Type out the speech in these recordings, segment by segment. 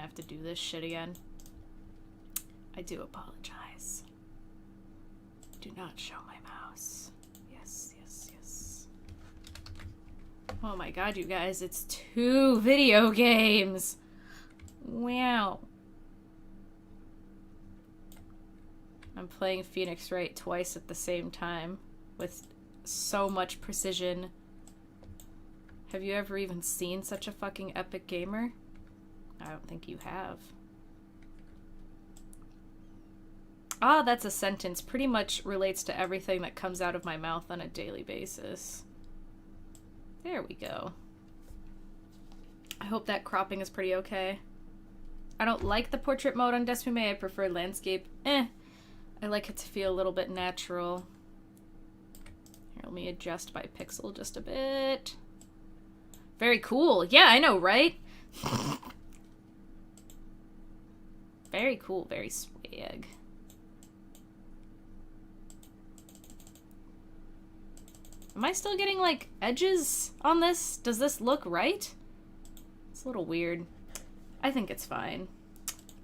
gonna have to do this shit again. I do apologize. Do not show my mouse. Yes, yes, yes. Oh my god, you guys, it's 2 video games! Wow. I'm playing Phoenix Wright twice at the same time with so much precision. Have you ever even seen such a fucking epic gamer? I don't think you have. Ah, that's a sentence. Pretty much relates to everything that comes out of my mouth on a daily basis. There we go. I hope that cropping is pretty okay. I don't like the portrait mode on Despime. I prefer landscape. I like it to feel a little bit natural. Here, let me adjust by pixel just a bit. Very cool. Yeah, I know, right? Very cool, very swag. Am I still getting, like, edges on this? Does this look right? It's a little weird. I think it's fine.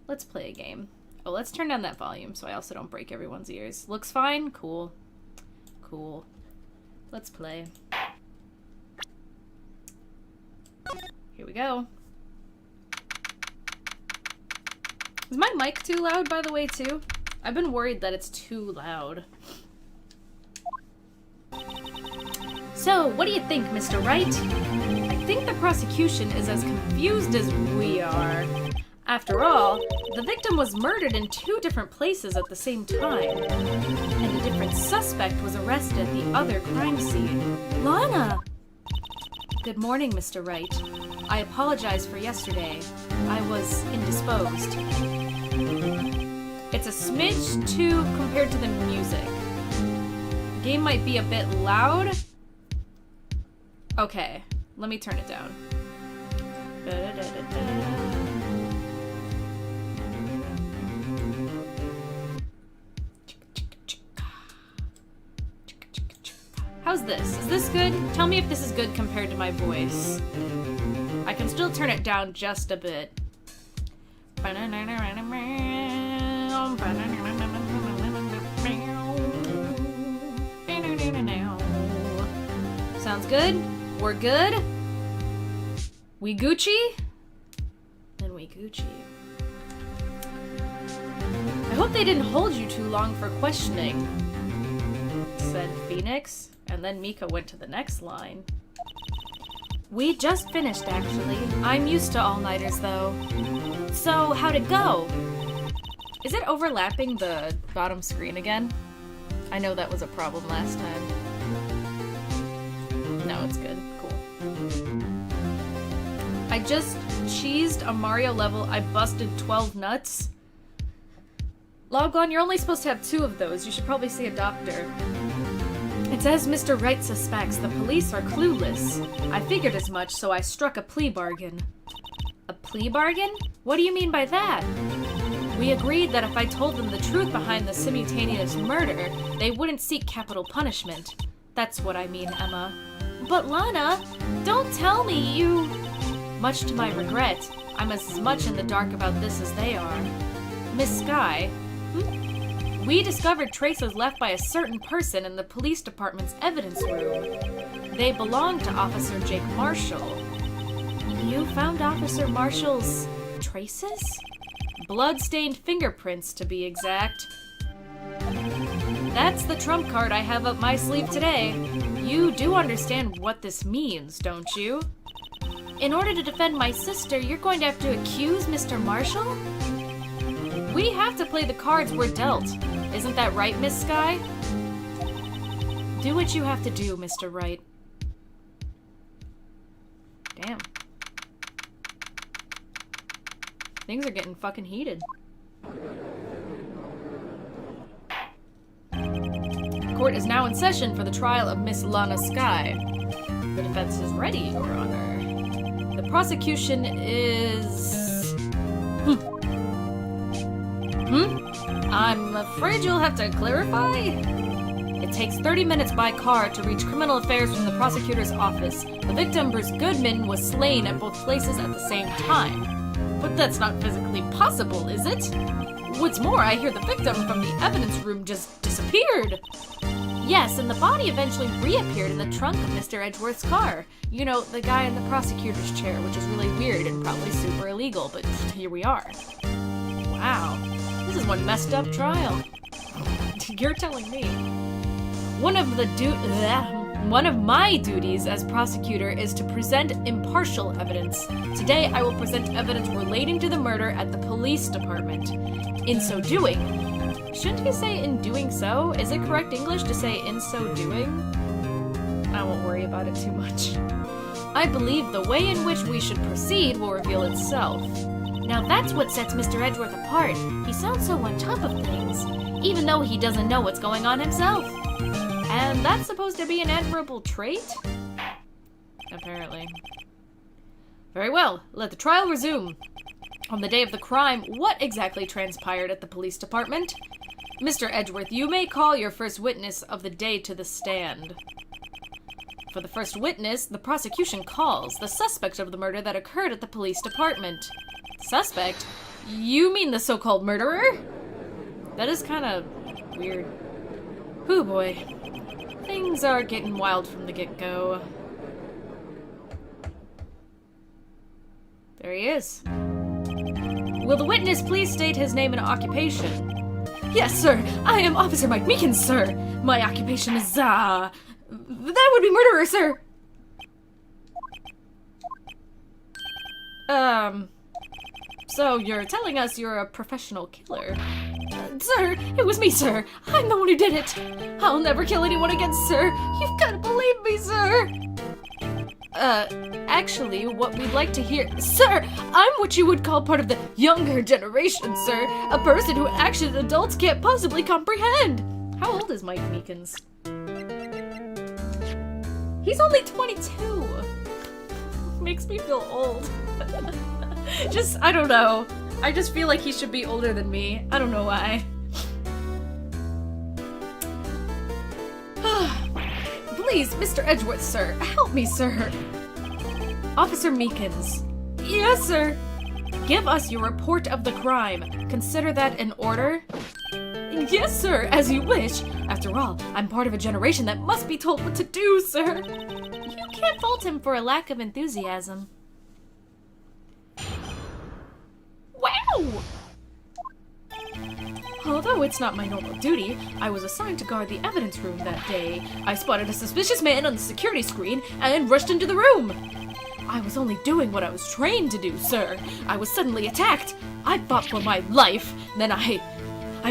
Let's play a game. Oh, let's turn down that volume so I also don't break everyone's ears. Looks fine? Cool. Cool. Let's play. Here we go. Is my mic too loud, by the way, too? I've been worried that it's too loud. So, what do you think, Mr. Wright? I think the prosecution is as confused as we are. After all, the victim was murdered in 2 different places at the same time, and a different suspect was arrested at the other crime scene. Lana! Good morning, Mr. Wright. I apologize for yesterday. I was indisposed. It's a smidge too compared to the music. The game might be a bit loud. Okay, let me turn it down. How's this? Is this good? Tell me if this is good compared to my voice. I can still turn it down just a bit. Sounds good? We're good? We Gucci? Then we Gucci. I hope they didn't hold you too long for questioning, said Phoenix, and then Mika went to the next line. We just finished, actually. I'm used to all-nighters, though. So, how'd it go? Is it overlapping the bottom screen again? I know that was a problem last time. No, it's good. Cool. I just cheesed a Mario level. I busted 12 nuts. Log on, you're only supposed to have 2 of those. You should probably see a doctor. It's as Mr. Wright suspects, the police are clueless. I figured as much, so I struck a plea bargain. A plea bargain? What do you mean by that? We agreed that if I told them the truth behind the simultaneous murder, they wouldn't seek capital punishment. That's what I mean, Emma. But Lana, don't tell me you... Much to my regret, I'm as much in the dark about this as they are. Miss Skye, we discovered traces left by a certain person in the police department's evidence room. They belong to Officer Jake Marshall. You found Officer Marshall's traces? Blood-stained fingerprints, to be exact. That's the trump card I have up my sleeve today. You do understand what this means, don't you? In order to defend my sister, you're going to have to accuse Mr. Marshall? We have to play the cards we're dealt. Isn't that right, Miss Skye? Do what you have to do, Mr. Wright. Damn. Things are getting fucking heated. Court is now in session for the trial of Miss Lana Skye. The defense is ready, Your Honor. The prosecution is... I'm afraid you'll have to clarify? It takes 30 minutes by car to reach criminal affairs from the prosecutor's office. The victim, Bruce Goodman, was slain at both places at the same time. But that's not physically possible, is it? What's more, I hear the victim from the evidence room just disappeared. Yes, and the body eventually reappeared in the trunk of Mr. Edgeworth's car. You know, the guy in the prosecutor's chair, which is really weird and probably super illegal, but here we are. Wow, this is one messed up trial. You're telling me. One of my duties as prosecutor is to present impartial evidence. Today, I will present evidence relating to the murder at the police department. In so doing... Shouldn't he say in doing so? Is it correct English to say in so doing? I won't worry about it too much. I believe the way in which we should proceed will reveal itself. Now that's what sets Mr. Edgeworth apart. He sounds so on top of things, even though he doesn't know what's going on himself. And that's supposed to be an admirable trait? Apparently. Very well, let the trial resume. On the day of the crime, what exactly transpired at the police department? Mr. Edgeworth, you may call your first witness of the day to the stand. For the first witness, the prosecution calls the suspect of the murder that occurred at the police department. Suspect? You mean the so-called murderer? That is kind of weird. Hoo boy. Things are getting wild from the get-go. There he is. Will the witness please state his name and occupation? Yes, sir. I am Officer Mike Meekins, sir. My occupation is, that would be murderer, sir. So you're telling us you're a professional killer? Sir, it was me, sir. I'm the one who did it. I'll never kill anyone again, sir. You've got to believe me, sir. Actually, what we'd like to hear... Sir, I'm what you would call part of the younger generation, sir. A person who actions adults can't possibly comprehend. How old is Mike Meekins? He's only 22. Makes me feel old. I don't know. I just feel like he should be older than me. I don't know why. Please, Mr. Edgeworth, sir. Help me, sir. Officer Meekins. Yes, sir. Give us your report of the crime. Consider that an order? Yes, sir, as you wish. After all, I'm part of a generation that must be told what to do, sir. You can't fault him for a lack of enthusiasm. Wow! Although it's not my normal duty, I was assigned to guard the evidence room that day. I spotted a suspicious man on the security screen and rushed into the room. I was only doing what I was trained to do, sir. I was suddenly attacked. I fought for my life. Then I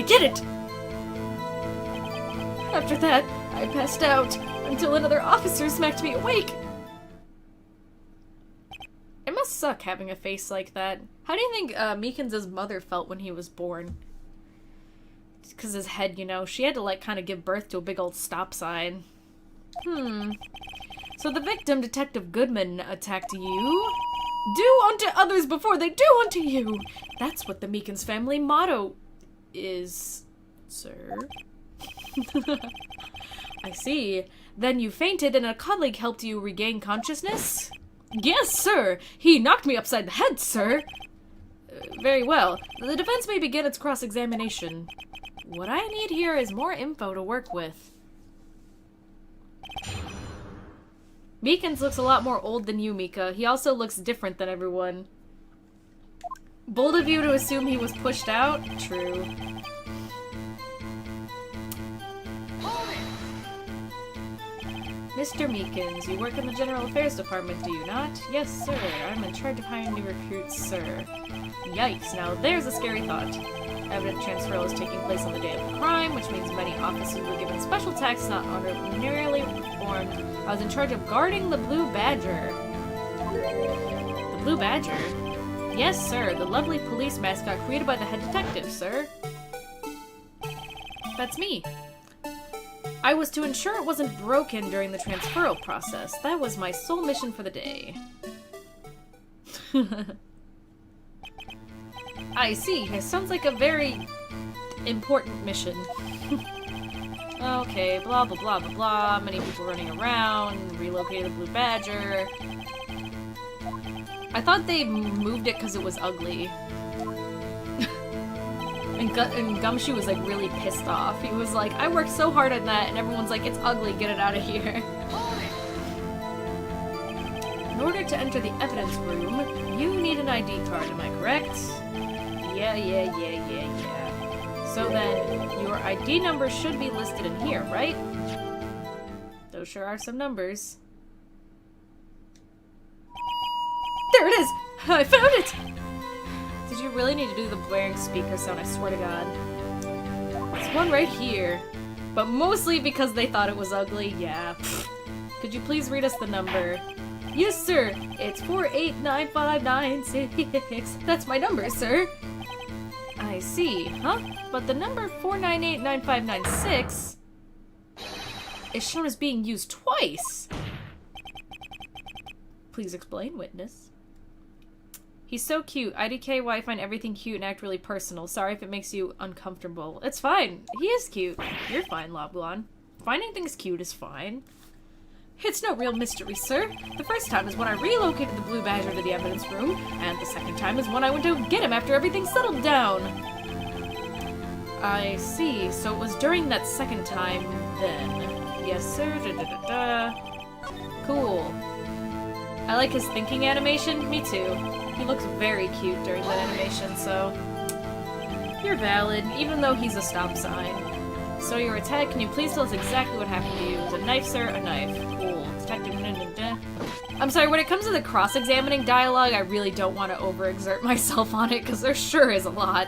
did it. After that, I passed out until another officer smacked me awake. It must suck having a face like that. How do you think Meekins' mother felt when he was born? Because his head, you know, she had to, like, kind of give birth to a big old stop sign. So the victim, Detective Goodman, attacked you? Do unto others before they do unto you! That's what the Meekins family motto is, sir. I see. Then you fainted and a colleague helped you regain consciousness? Yes, sir! He knocked me upside the head, sir! Very well. The defense may begin its cross-examination. What I need here is more info to work with. Meekins looks a lot more old than you, Mika. He also looks different than everyone. Bold of you to assume he was pushed out? True. Mr. Meekins, you work in the General Affairs Department, do you not? Yes, sir. I'm in charge of hiring new recruits, sir. Yikes, now there's a scary thought. Evident transfer is taking place on the day of the crime, which means many officers were given special tasks not ordinarily performed. I was in charge of guarding the Blue Badger. The Blue Badger? Yes, sir. The lovely police mascot created by the head detective, sir. That's me. I was to ensure it wasn't broken during the transferal process. That was my sole mission for the day. I see. It sounds like a very important mission. Okay, blah blah blah blah blah. Many people running around, relocated the Blue Badger. I thought they moved it because it was ugly. And Gumshoe was like really pissed off. He was like, I worked so hard on that, and everyone's like, it's ugly, get it out of here. In order to enter the evidence room, you need an ID card, am I correct? Yeah. So then, your ID number should be listed in here, right? Those sure are some numbers. There it is! I found it! Did you really need to do the blaring speaker sound? I swear to God. There's one right here. But mostly because they thought it was ugly, yeah. Could you please read us the number? Yes, sir! It's 4895996. That's my number, sir! I see, huh? But the number 4989596 is shown as being used twice! Please explain, witness. He's so cute. IDK, why I find everything cute and act really personal. Sorry if it makes you uncomfortable. It's fine. He is cute. You're fine, Lobblon. Finding things cute is fine. It's no real mystery, sir. The first time is when I relocated the Blue Badger to the evidence room, and the second time is when I went to get him after everything settled down. I see. So it was during that second time, then. Yes, sir. Cool. I like his thinking animation. Me too. He looks very cute during that animation, so... You're valid, even though he's a stop sign. So you're a tag, can you please tell us exactly what happened to you? Is it a knife, sir? A knife. Cool. Detective... I'm sorry, when it comes to the cross-examining dialogue, I really don't want to overexert myself on it, because there sure is a lot.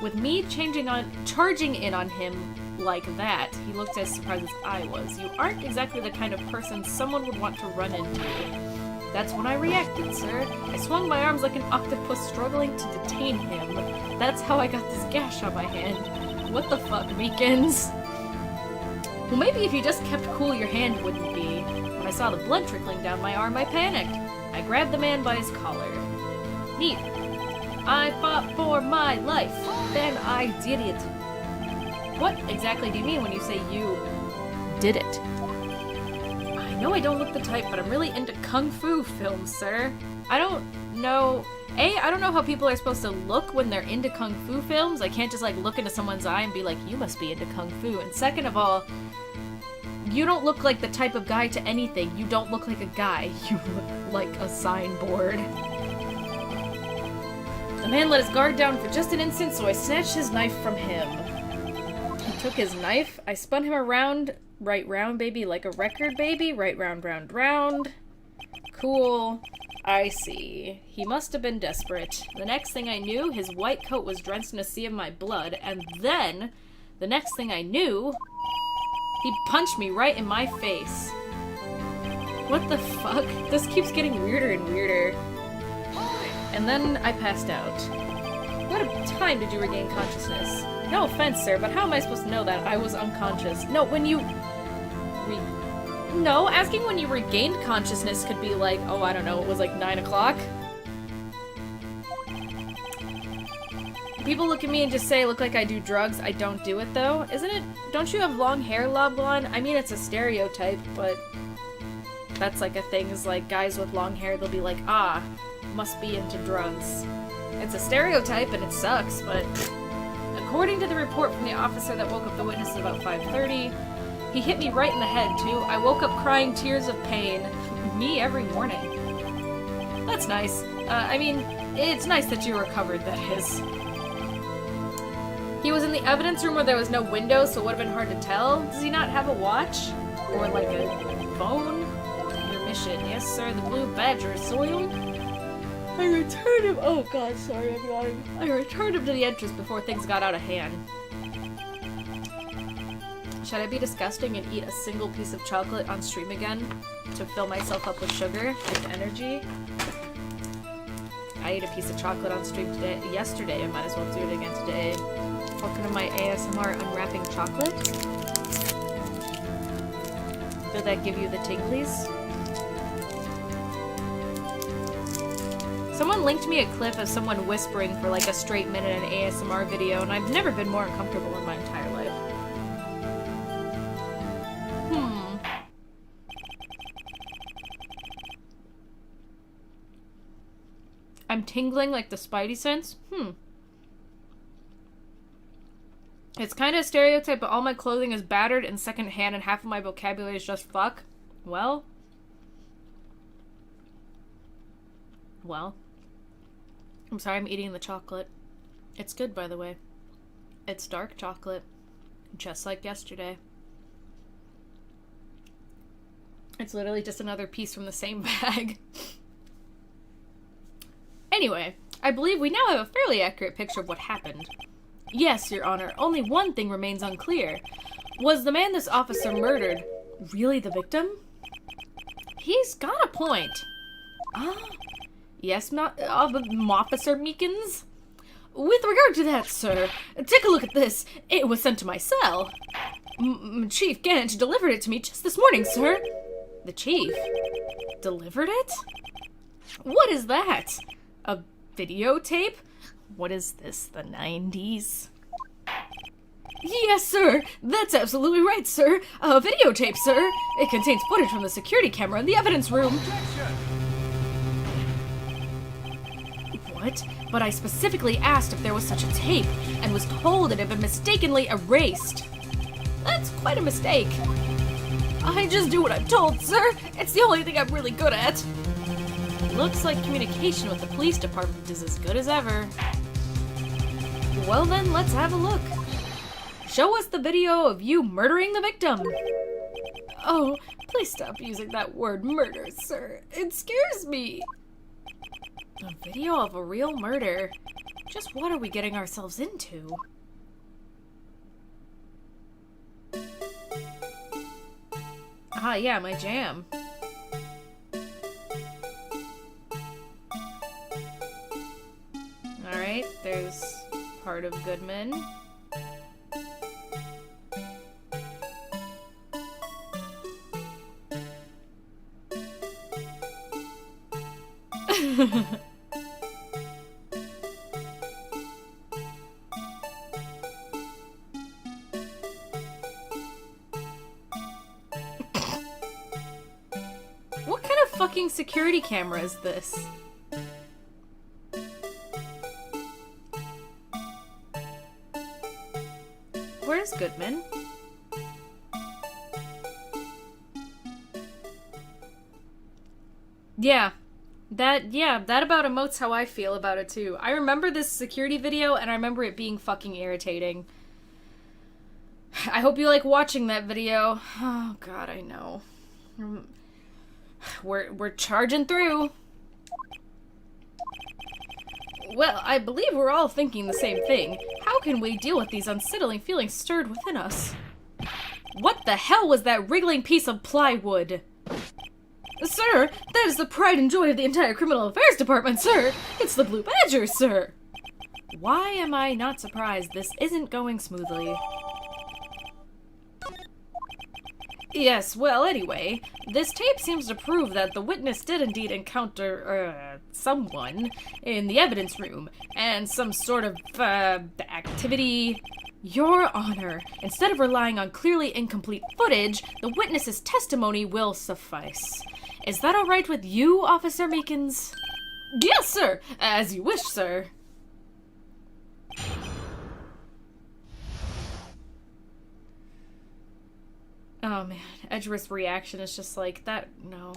With me charging in on him like that, he looked as surprised as I was. You aren't exactly the kind of person someone would want to run into. That's when I reacted, sir. I swung my arms like an octopus struggling to detain him. That's how I got this gash on my hand. What the fuck, Meekins? Well, maybe if you just kept cool, your hand wouldn't be. When I saw the blood trickling down my arm, I panicked. I grabbed the man by his collar. Neat. I fought for my life. Then I did it. What exactly do you mean when you say you did it? I know I don't look the type, but I'm really into kung fu films, sir. I don't know... I don't know how people are supposed to look when they're into kung fu films. I can't just, like, look into someone's eye and be like, you must be into kung fu. And second of all, you don't look like the type of guy to anything. You don't look like a guy. You look like a signboard. The man let his guard down for just an instant, so I snatched his knife from him. He took his knife. I spun him around... Right round, baby, like a record, baby. Right round, round, round. Cool. I see. He must have been desperate. The next thing I knew, his white coat was drenched in a sea of my blood, and then, the next thing I knew, he punched me right in my face. What the fuck? This keeps getting weirder and weirder. And then I passed out. What time did you regain consciousness? No offense, sir, but how am I supposed to know that I was unconscious? No, when you... No, asking when you regained consciousness could be like, oh, I don't know, it was like 9 o'clock? People look at me and just say I look like I do drugs. I don't do it, though. Isn't it? Don't you have long hair, Lobblon? I mean, it's a stereotype, but... That's like a thing, is like, guys with long hair, they'll be like, ah, must be into drugs. It's a stereotype, and it sucks, but... According to the report from the officer that woke up the witness at about 5:30, he hit me right in the head, too. I woke up crying tears of pain. Me every morning. That's nice. I mean, it's nice that you recovered, that is. He was in the evidence room where there was no window, so it would have been hard to tell. Does he not have a watch? Or, like, a phone? Your mission. Yes, sir, the Blue Badger is soiled. I returned him- oh god, sorry, I'm yawning. I returned him to the entrance before things got out of hand. Should I be disgusting and eat a single piece of chocolate on stream again? To fill myself up with sugar and energy? I ate a piece of chocolate on stream yesterday, I might as well do it again today. Welcome to my ASMR unwrapping chocolate. Did that give you the tinglies? Someone linked me a clip of someone whispering for like a straight minute in an ASMR video, and I've never been more uncomfortable in my entire life. I'm tingling like the Spidey sense? It's kind of a stereotype, but all my clothing is battered and secondhand and half of my vocabulary is just fuck. Well. I'm sorry I'm eating the chocolate. It's good, by the way. It's dark chocolate. Just like yesterday. It's literally just another piece from the same bag. Anyway, I believe we now have a fairly accurate picture of what happened. Yes, Your Honor, only one thing remains unclear. Was the man this officer murdered really the victim? He's got a point. Yes, Officer Meekins? With regard to that, sir, take a look at this. It was sent to my cell. Chief Gant delivered it to me just this morning, sir. The chief? Delivered it? What is that? A videotape? What is this, the 90s? Yes, sir. That's absolutely right, sir. A videotape, sir. It contains footage from the security camera in the evidence room. What? But I specifically asked if there was such a tape, and was told it had been mistakenly erased. That's quite a mistake. I just do what I'm told, sir. It's the only thing I'm really good at. Looks like communication with the police department is as good as ever. Well then, let's have a look. Show us the video of you murdering the victim. Oh, please stop using that word murder, sir. It scares me. A video of a real murder. Just what are we getting ourselves into? Ah, yeah, my jam. Alright, there's part of Goodman. What kind of fucking security camera is this? Where's Goodman? Yeah, that about emotes how I feel about it too. I remember this security video and I remember it being fucking irritating. I hope you like watching that video. Oh god, I know. We're charging through. Well, I believe we're all thinking the same thing. How can we deal with these unsettling feelings stirred within us? What the hell was that wriggling piece of plywood? Sir, that is the pride and joy of the entire Criminal Affairs Department, sir! It's the Blue Badger, sir! Why am I not surprised this isn't going smoothly? Yes, well, anyway, this tape seems to prove that the witness did indeed encounter, someone in the evidence room, and some sort of, activity. Your Honor, instead of relying on clearly incomplete footage, the witness's testimony will suffice. Is that all right with you, Officer Meekins? Yes, sir! As you wish, sir. Oh man, Edgeworth's reaction is just like, that, no.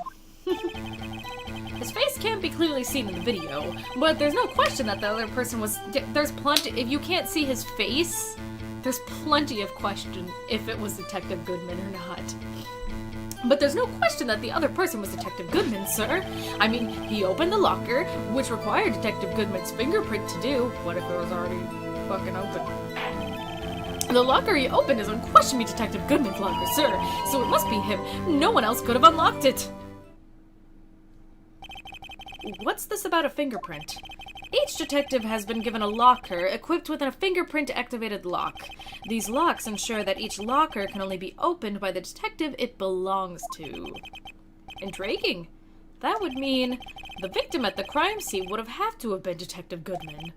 His face can't be clearly seen in the video, but there's no question that the other person was, there's plenty, if you can't see his face, there's plenty of question if it was Detective Goodman or not. But there's no question that the other person was Detective Goodman, sir. I mean, he opened the locker, which required Detective Goodman's fingerprint to do. What if it was already fucking open? The locker he opened is unquestionably Detective Goodman's locker, sir, so it must be him. No one else could have unlocked it. What's this about a fingerprint? Each detective has been given a locker equipped with a fingerprint-activated lock. These locks ensure that each locker can only be opened by the detective it belongs to. Intriguing. That would mean the victim at the crime scene would have had to have been Detective Goodman.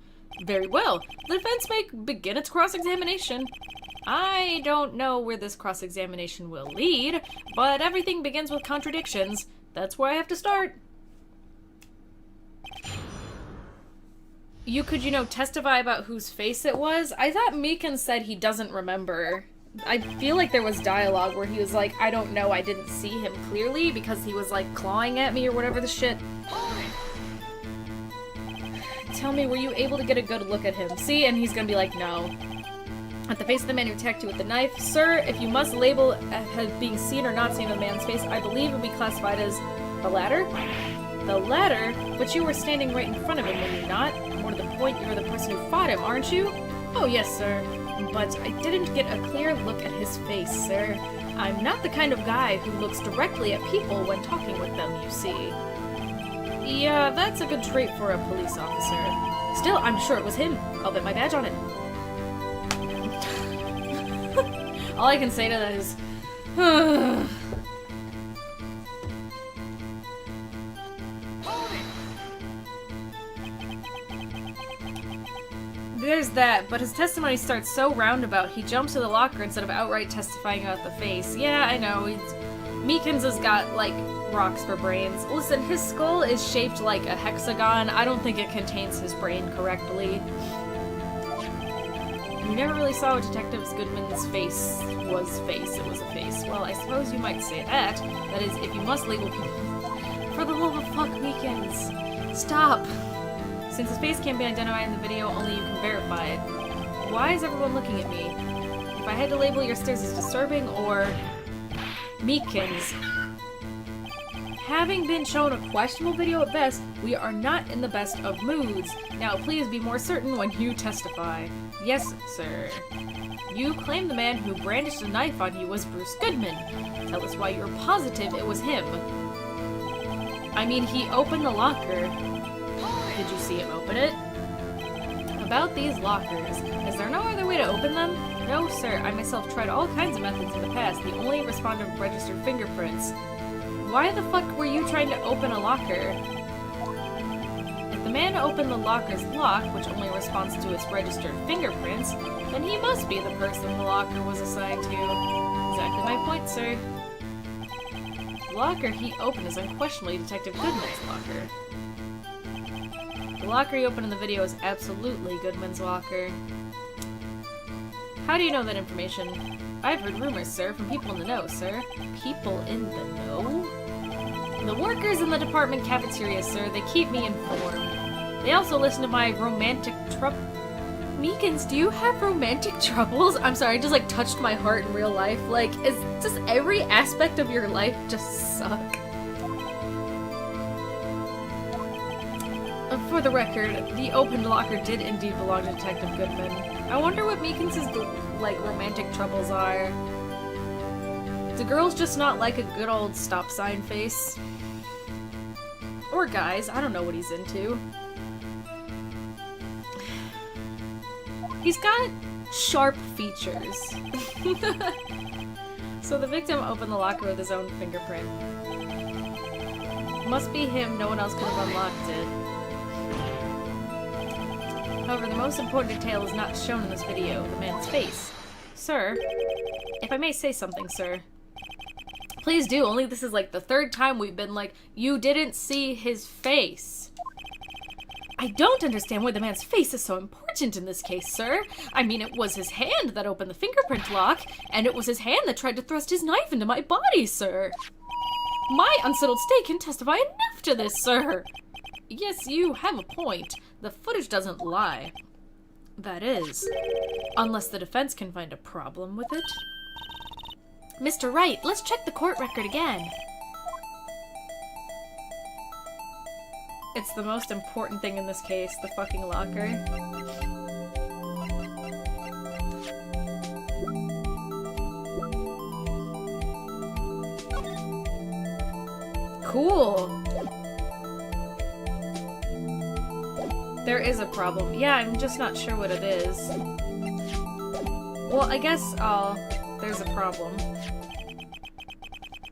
Very well. The defense may begin its cross-examination. I don't know where this cross-examination will lead, but everything begins with contradictions. That's where I have to start. you could, you know, testify about whose face it was. I thought Mika said he doesn't remember. I feel like there was dialogue where he was like, I don't know, I didn't see him clearly because he was like clawing at me or whatever the shit. Tell me, were you able to get a good look at him? See? And he's gonna be like, no. At the face of the man who attacked you with the knife. Sir, if you must label as being seen or not seen the man's face, I believe it would be classified as the latter. The latter? But you were standing right in front of him, were you not? More to the point, you're the person who fought him, aren't you? Oh, yes, sir. But I didn't get a clear look at his face, sir. I'm not the kind of guy who looks directly at people when talking with them, you see. Yeah, that's a good trait for a police officer. Still, I'm sure it was him. I'll bet my badge on it. All I can say to that is... There's that, but his testimony starts so roundabout, he jumps to the locker instead of outright testifying about the face. Yeah, I know, Meekins has got, like, rocks for brains. Listen, his skull is shaped like a hexagon. I don't think it contains his brain correctly. You never really saw what Detective Goodman's face was face. It was a face. Well, I suppose you might say that. That is, if you must label people. For the love of fuck, Meekins. Stop. Since his face can't be identified in the video, only you can verify it. Why is everyone looking at me? If I had to label your stares as disturbing or... Meekins. Having been shown a questionable video at best, we are not in the best of moods. Now please be more certain when you testify. Yes, sir. You claim the man who brandished a knife on you was Bruce Goodman. Tell us why you're positive it was him. I mean, he opened the locker. Did you see him open it? About these lockers, is there no other way to open them? No, sir. I myself tried all kinds of methods in the past. The only respondent registered fingerprints. Why the fuck were you trying to open a locker? If the man opened the locker's lock, which only responds to its registered fingerprints, then he must be the person the locker was assigned to. Exactly my point, sir. The locker he opened is unquestionably Detective Goodman's locker. The locker he opened in the video is absolutely Goodman's locker. How do you know that information? I've heard rumors, sir, from people in the know, sir. People in the know? The workers in the department cafeteria, sir. They keep me informed. They also listen to my romantic Meekins, do you have romantic troubles? I'm sorry, it just like touched my heart in real life. Like, does every aspect of your life just suck? For the record, the opened locker did indeed belong to Detective Goodman. I wonder what Meekins' like romantic troubles are. Do girls just not like a good old stop sign face? Or guys, I don't know what he's into. He's got sharp features. So the victim opened the locker with his own fingerprint. Must be him, no one else could have unlocked it. However, the most important detail is not shown in this video, the man's face. Sir, if I may say something, sir. Please do, only this is like the third time we've been like, you didn't see his face. I don't understand why the man's face is so important in this case, sir. I mean, it was his hand that opened the fingerprint lock, and it was his hand that tried to thrust his knife into my body, sir. My unsettled state can testify enough to this, sir. Yes, you have a point. The footage doesn't lie. That is, unless the defense can find a problem with it. Mr. Wright, let's check the court record again. It's the most important thing in this case, the fucking locker. Cool. There is a problem. Yeah, I'm just not sure what it is. Well, I guess there's a problem.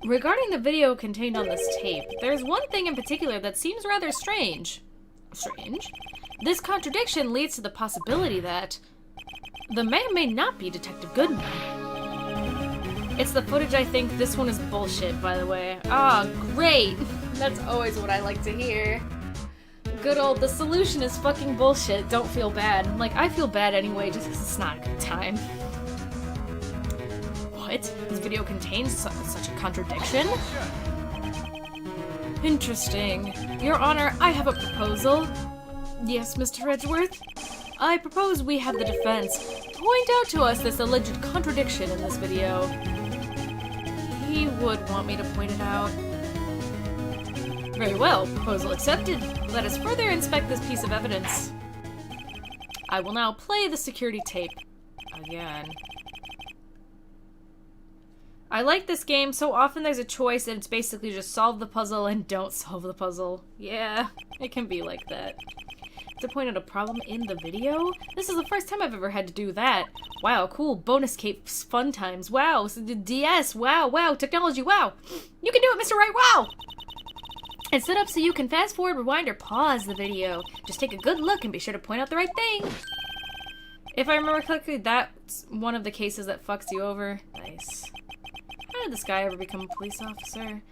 Regarding the video contained on this tape, there's one thing in particular that seems rather strange. Strange? This contradiction leads to the possibility that the man may not be Detective Goodman. It's the footage, I think. This one is bullshit, by the way. Ah, great! That's always what I like to hear. Good old, the solution is fucking bullshit, don't feel bad. Like, I feel bad anyway, just because it's not a good time. What? This video contains such a contradiction? Interesting. Your Honor, I have a proposal. Yes, Mr. Edgeworth? I propose we have the defense point out to us this alleged contradiction in this video. He would want me to point it out. Very well, proposal accepted. Let us further inspect this piece of evidence. I will now play the security tape again. I like this game. So often there's a choice and it's basically just solve the puzzle and don't solve the puzzle. Yeah, it can be like that. To point out a problem in the video? This is the first time I've ever had to do that. Wow, cool. Bonus capes, fun times. Wow, DS. Wow, wow. Technology. Wow. You can do it, Mr. Wright. Wow. It's set up so you can fast forward, rewind, or pause the video. Just take a good look and be sure to point out the right thing. If I remember correctly, that's one of the cases that fucks you over. Nice. How did this guy ever become a police officer?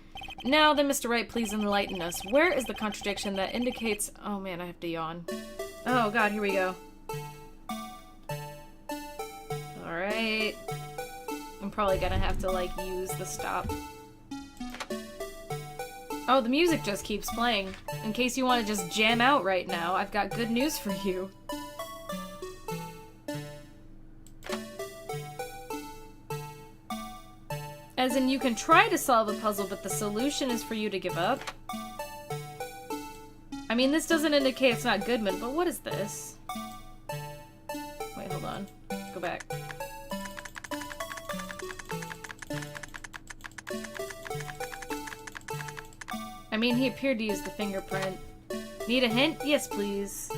Now then, Mr. Wright, please enlighten us. Where is the contradiction that indicates... Oh man, I have to yawn. Oh god, here we go. Alright. I'm probably gonna have to, like, use the stop. Oh, the music just keeps playing. In case you want to just jam out right now, I've got good news for you. As in, you can try to solve a puzzle, but the solution is for you to give up. I mean, this doesn't indicate it's not Goodman, but what is this? Wait, hold on. Go back. I mean, he appeared to use the fingerprint. Need a hint? Yes, please.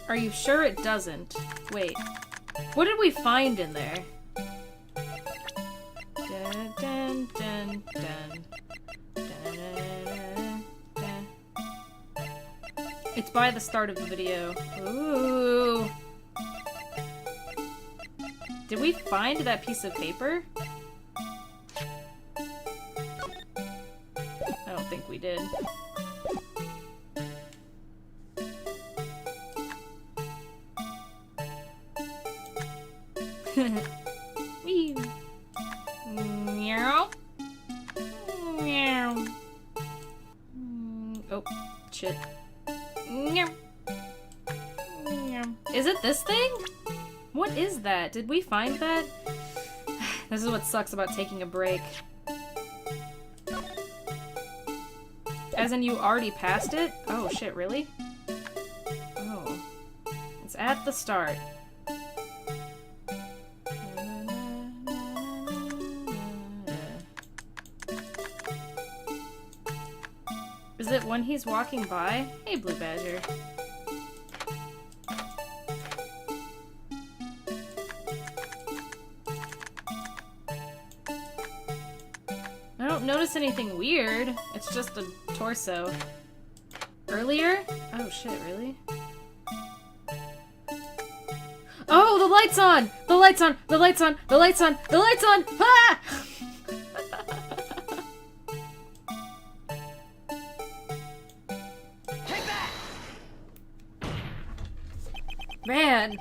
Are you sure it doesn't? Wait. What did we find in there? Dun, dun, dun, dun. Dun, dun. It's by the start of the video. Ooh. Did we find that piece of paper? I don't think we did. Wee. Meow. Meow. Oh, shit. Meow. Meow. Is it this thing? What is that? Did we find that? This is what sucks about taking a break. As in, you already passed it? Oh shit, really? Oh. It's at the start. Is it when he's walking by? Hey, Blue Badger. I don't notice anything weird. It's just a torso. Earlier? Oh shit, really? Oh, the light's on! The light's on! The light's on! The light's on! The light's on! Ah! Man,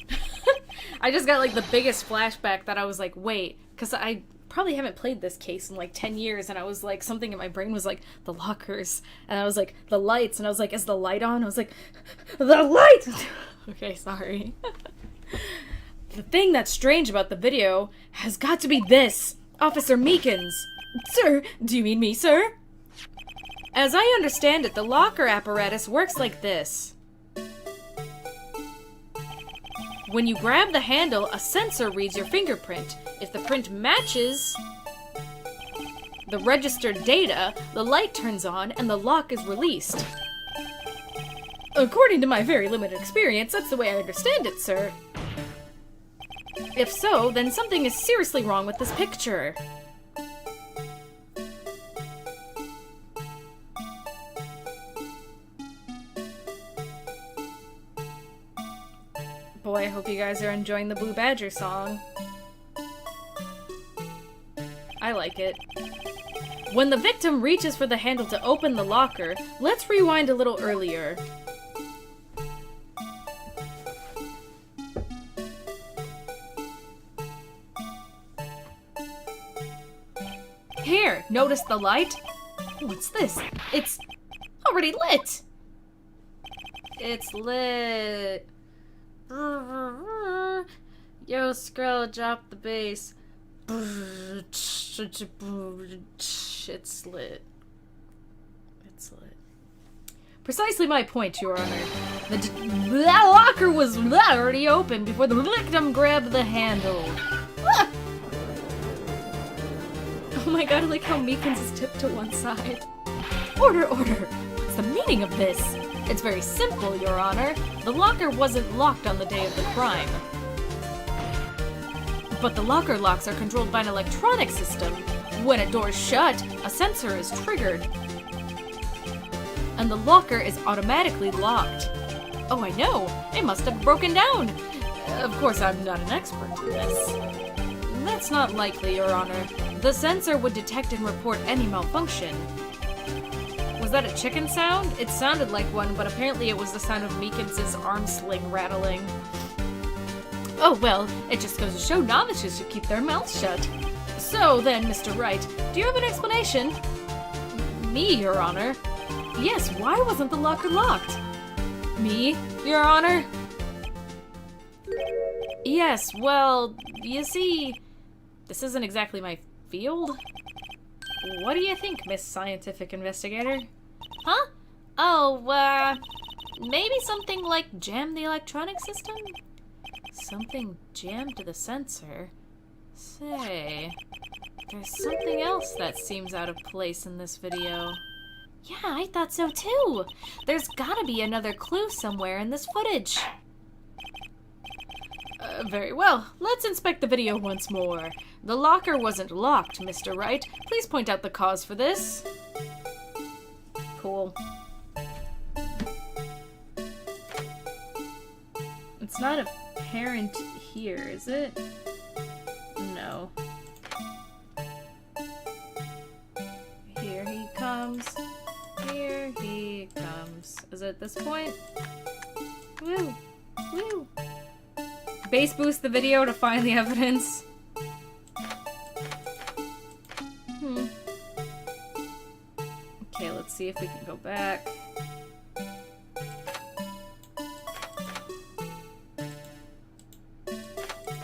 I just got like the biggest flashback that I was like, wait, because I probably haven't played this case in like 10 years, and I was like, something in my brain was like, the lockers, and I was like, the lights, and I was like, is the light on? I was like, the light! Okay, sorry. The thing that's strange about the video has got to be this. Officer Meekins. Sir, do you mean me, sir? As I understand it, the locker apparatus works like this. When you grab the handle, a sensor reads your fingerprint. If the print matches the registered data, the light turns on and the lock is released. According to my very limited experience, that's the way I understand it, sir. If so, then something is seriously wrong with this picture. Boy, I hope you guys are enjoying the Blue Badger song. I like it. When the victim reaches for the handle to open the locker, let's rewind a little earlier. Here, notice the light? What's this? It's already lit! It's lit. Yo, Skrill, drop the bass. It's lit. It's lit. Precisely my point, Your Honor. The locker was already open before the victim grabbed the handle. Ah! Oh my god, I like how Mika's is tipped to one side. Order, order! What's the meaning of this? It's very simple, Your Honor. The locker wasn't locked on the day of the crime. But the locker locks are controlled by an electronic system. When a door is shut, a sensor is triggered. And the locker is automatically locked. Oh, I know! It must have broken down! Of course, I'm not an expert in this. That's not likely, Your Honor. The sensor would detect and report any malfunction. Was that a chicken sound? It sounded like one, but apparently it was the sound of Mika's arm sling rattling. Oh well, it just goes to show novices should keep their mouths shut. So then, Mr. Wright, do you have an explanation? Me, Your Honor? Yes, why wasn't the locker locked? Me, Your Honor? Yes, well, you see, this isn't exactly my field. What do you think, Miss Scientific Investigator? Huh? Oh, maybe something like jam the electronic system? Something jammed to the sensor? Say, there's something else that seems out of place in this video. Yeah, I thought so too! There's gotta be another clue somewhere in this footage. Very well. Let's inspect the video once more. The locker wasn't locked, Mr. Wright. Please point out the cause for this. Cool. It's not apparent here, is it? No. Here he comes. Here he comes. Is it at this point? Woo! Woo! Bass boost the video to find the evidence. Okay, let's see if we can go back.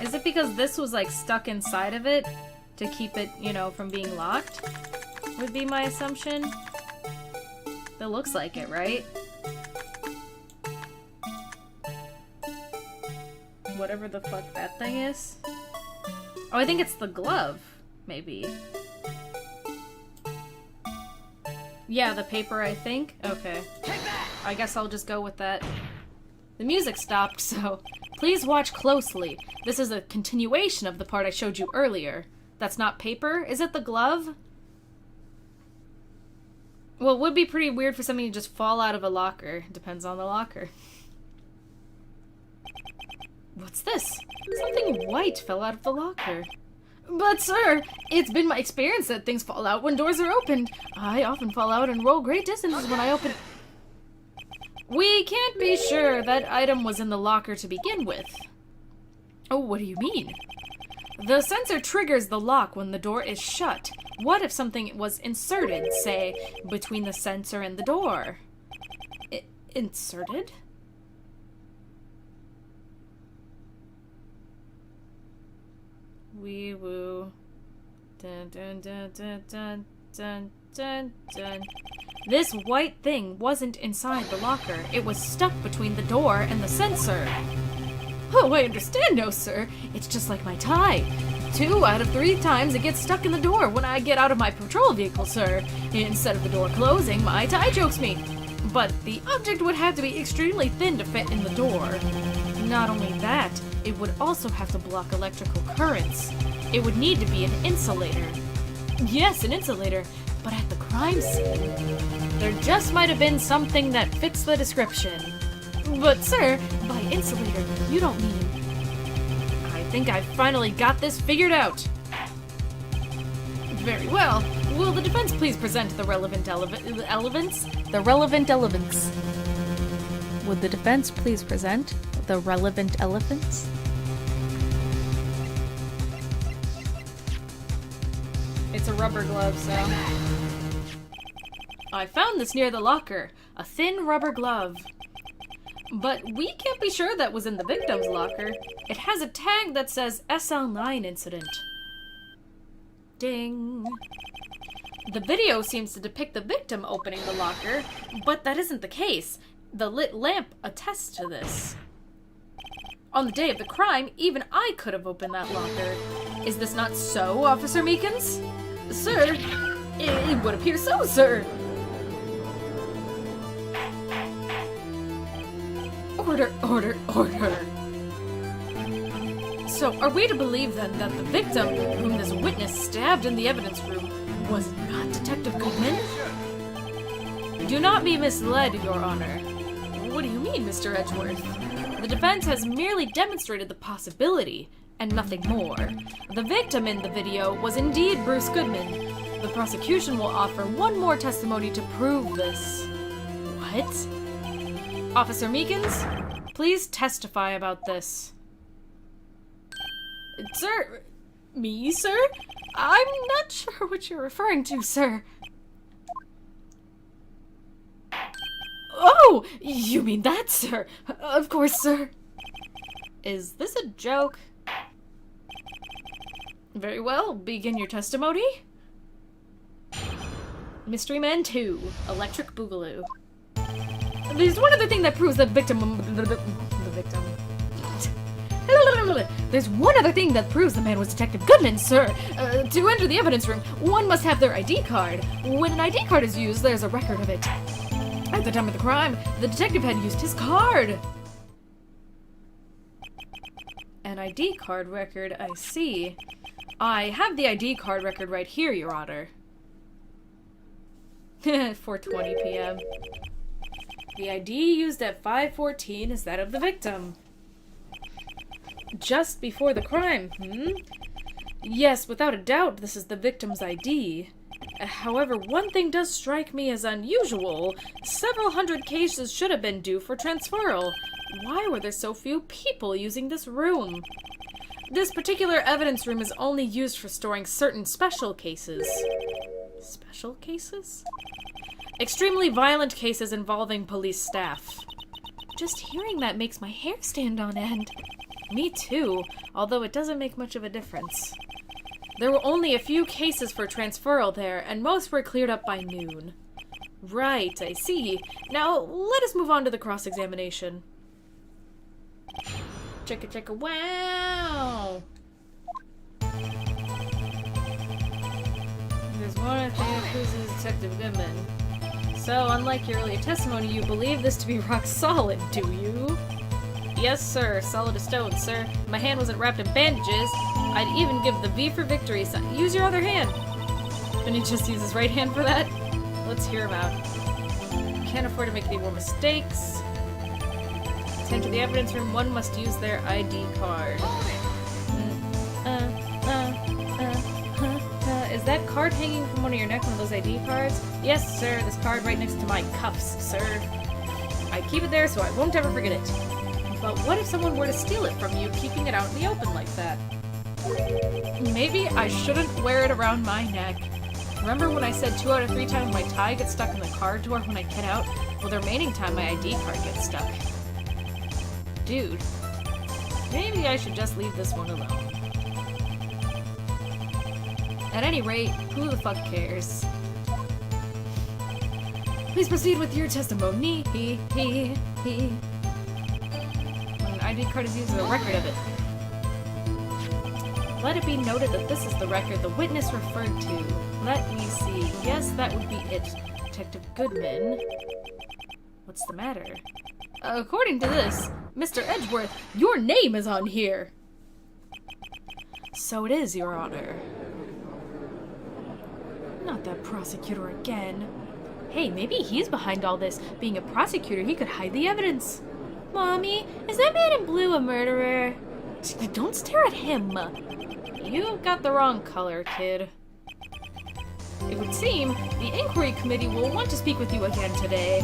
Is it because this was like stuck inside of it to keep it, you know, from being locked? Would be my assumption. That looks like it, right? Whatever the fuck that thing is. Oh, I think it's the glove, maybe. Yeah, the paper, I think. Okay. I guess I'll just go with that. The music stopped, so please watch closely. This is a continuation of the part I showed you earlier. That's not paper? Is it the glove? Well, it would be pretty weird for something to just fall out of a locker. Depends on the locker. What's this? Something white fell out of the locker. But sir, it's been my experience that things fall out when doors are opened. I often fall out and roll great distances when I open... We can't be sure that item was in the locker to begin with. Oh, what do you mean? The sensor triggers the lock when the door is shut. What if something was inserted, say, between the sensor and the door? Inserted? Wee woo. Dun dun dun dun dun dun dun dun. This white thing wasn't inside the locker. It was stuck between the door and the sensor. Oh, I understand now, sir. It's just like my tie. 2 out of 3 times it gets stuck in the door when I get out of my patrol vehicle, sir. Instead of the door closing, my tie chokes me. But the object would have to be extremely thin to fit in the door. Not only that, it would also have to block electrical currents. It would need to be an insulator. Yes, an insulator, but at the crime scene, there just might have been something that fits the description. But sir, by insulator, you don't mean... I think I finally got this figured out. Very well. Will the defense please present the relevant elements? The relevant elements. Would the defense please present the relevant elephants? It's a rubber glove, so... I found this near the locker. A thin rubber glove. But we can't be sure that was in the victim's locker. It has a tag that says SL9 incident. Ding. The video seems to depict the victim opening the locker, but that isn't the case. The lit lamp attests to this. On the day of the crime, even I could have opened that locker. Is this not so, Officer Meekins? Sir, it would appear so, sir. Order, order, order. So, are we to believe then that the victim, whom this witness stabbed in the evidence room, was not Detective Goodman? Do not be misled, Your Honor. What do you mean, Mr. Edgeworth? The defense has merely demonstrated the possibility, and nothing more. The victim in the video was indeed Bruce Goodman. The prosecution will offer one more testimony to prove this. What? Officer Meekins, please testify about this. Sir? Me, sir? I'm not sure what you're referring to, sir. Oh! You mean that, sir? Of course, sir. Is this a joke? Very well, begin your testimony. Mystery Man 2, Electric Boogaloo. There's one other thing that proves the victim... There's one other thing that proves the man was Detective Goodman, sir. To enter the evidence room, one must have their ID card. When an ID card is used, there's a record of it. At the time of the crime, the detective had used his card. An ID card record, I see. I have the ID card record right here, Your Honor. 4:20 p.m. The ID used at 5:14 is that of the victim. Just before the crime, Yes, without a doubt, this is the victim's ID. However, one thing does strike me as unusual. Several hundred cases should have been due for transferal. Why were there so few people using this room? This particular evidence room is only used for storing certain special cases. Special cases? Extremely violent cases involving police staff. Just hearing that makes my hair stand on end. Me too, although it doesn't make much of a difference. There were only a few cases for transferal there, and most were cleared up by noon. Right, I see. Now, let us move on to the cross-examination. Chicka chicka wow! There's one thing that proves it is Detective Goodman. So, unlike your earlier testimony, you believe this to be rock solid, do you? Yes, sir. Solid as stone, sir. My hand wasn't wrapped in bandages. I'd even give the V for victory sign. Use your other hand. And he just uses right hand for that? Let's hear him out. Can't afford to make any more mistakes. To enter the evidence room, one must use their ID card. Is that card hanging from one of your neck, one of those ID cards? Yes, sir. This card right next to my cuffs, sir. I keep it there so I won't ever forget it. But what if someone were to steal it from you, keeping it out in the open like that? Maybe I shouldn't wear it around my neck. Remember when I said 2 out of 3 times my tie gets stuck in the car door when I get out? Well, the remaining time my ID card gets stuck. Dude, maybe I should just leave this one alone. At any rate, who the fuck cares? Please proceed with your testimony. When an ID card is used as a record of it. Let it be noted that this is the record the witness referred to. Let me see. Yes, that would be it. Detective Goodman. What's the matter? According to this, Mr. Edgeworth, your name is on here. So it is, Your Honor. Not that prosecutor again. Hey, maybe he's behind all this. Being a prosecutor, he could hide the evidence. Mommy, is that man in blue a murderer? Don't stare at him. You've got the wrong color, kid. It would seem the inquiry committee will want to speak with you again today.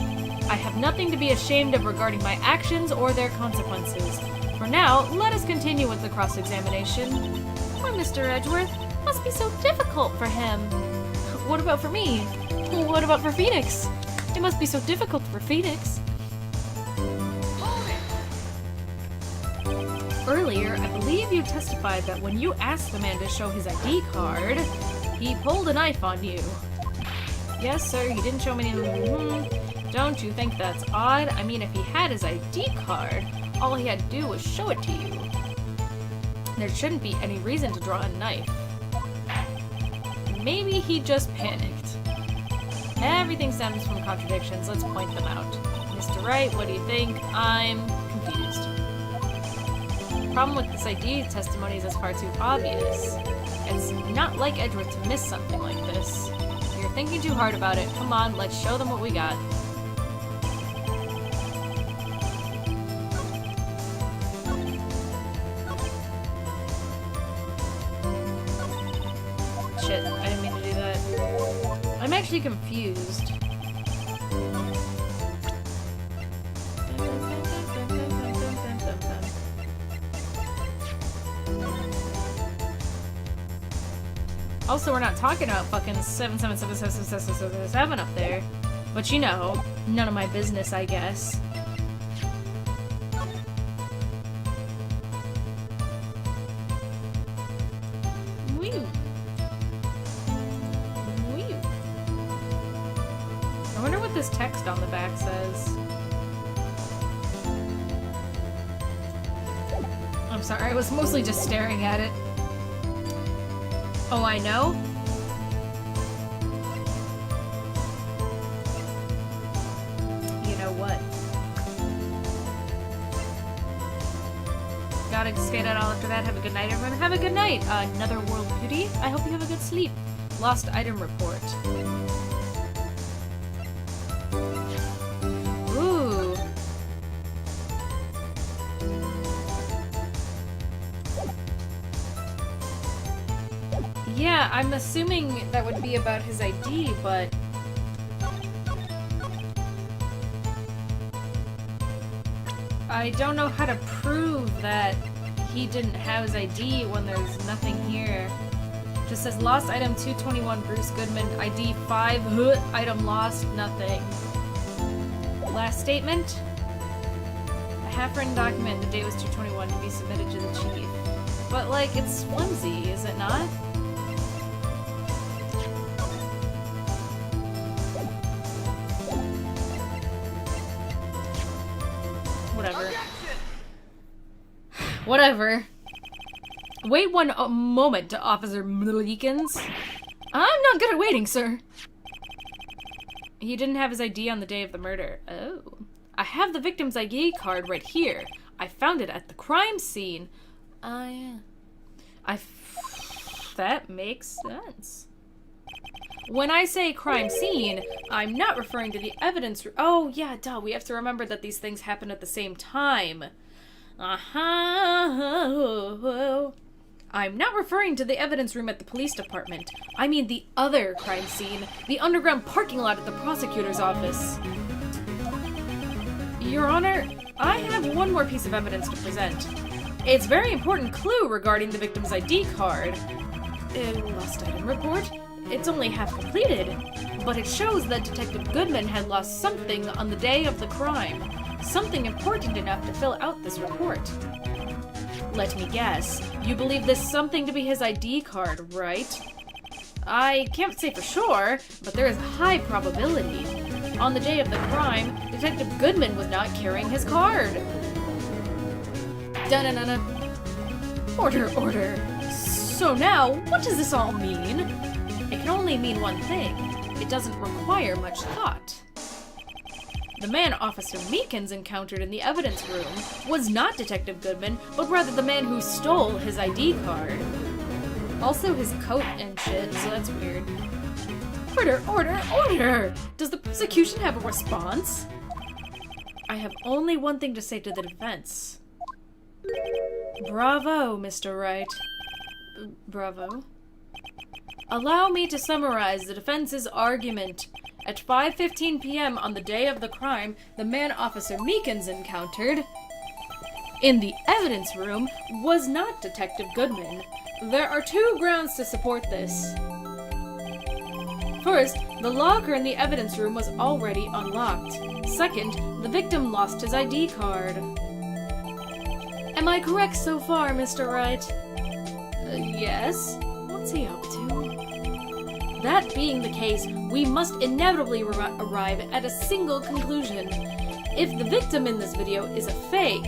I have nothing to be ashamed of regarding my actions or their consequences. For now, let us continue with the cross-examination. Poor Mr. Edgeworth. Must be so difficult for him. What about for me? What about for Phoenix? It must be so difficult for Phoenix. Earlier, I believe you testified that when you asked the man to show his ID card, he pulled a knife on you. Yes, sir, he didn't show me any... Don't you think that's odd? I mean, if he had his ID card, all he had to do was show it to you. There shouldn't be any reason to draw a knife. Maybe he just panicked. Everything stems from contradictions. Let's point them out. Mr. Wright, what do you think? I'm confused. The problem with this ID testimony is it's far too obvious. It's not like Edgeworth to miss something like this. You're thinking too hard about it. Come on, let's show them what we got. Shit, I didn't mean to do that. I'm actually confused. Also, we're not talking about fucking 7777777 up there. But you know, none of my business, I guess. I wonder what this text on the back says. I'm sorry, I was mostly just staring at it. Oh, I know? You know what? Gotta skate out all after that. Have a good night, everyone. Have a good night! Another world beauty. I hope you have a good sleep. Lost item report. Ooh. Yeah, I'm assuming that would be about his ID, but... I don't know how to prove that he didn't have his ID when there's nothing here. Just says lost item 221 Bruce Goodman, ID 5, item lost, nothing. Last statement. A half-written document, the date was 221 to be submitted to the chief. But like, it's flimsy, is it not? Whatever. Whatever. Wait one moment, Officer Mlikens. I'm not good at waiting, sir. He didn't have his ID on the day of the murder. Oh. I have the victim's ID card right here. I found it at the crime scene. Yeah. That makes sense. When I say crime scene, I'm not referring to the evidence. Oh, yeah, duh. We have to remember that these things happen at the same time. I'm not referring to the evidence room at the police department. I mean the other crime scene, the underground parking lot at the prosecutor's office. Your Honor, I have one more piece of evidence to present. It's a very important clue regarding the victim's ID card. Lost item report? It's only half completed, but it shows that Detective Goodman had lost something on the day of the crime. Something important enough to fill out this report. Let me guess, you believe this something to be his ID card, right? I can't say for sure, but there is a high probability. On the day of the crime, Detective Goodman was not carrying his card. Da-na-na-na. Order, order. So now, what does this all mean? It can only mean one thing. It doesn't require much thought. The man Officer Meekins encountered in the evidence room was not Detective Goodman, but rather the man who stole his ID card. Also his coat and shit, so that's weird. Order, order, order! Does the prosecution have a response? I have only one thing to say to the defense. Bravo, Mr. Wright. Bravo. Allow me to summarize the defense's argument. At 5:15 p.m. on the day of the crime, the man Officer Meekins encountered in the evidence room was not Detective Goodman. There are two grounds to support this. First, the locker in the evidence room was already unlocked. Second, the victim lost his ID card. Am I correct so far, Mr. Wright? Yes. What's he up to? That being the case, we must inevitably arrive at a single conclusion. If the victim in this video is a fake,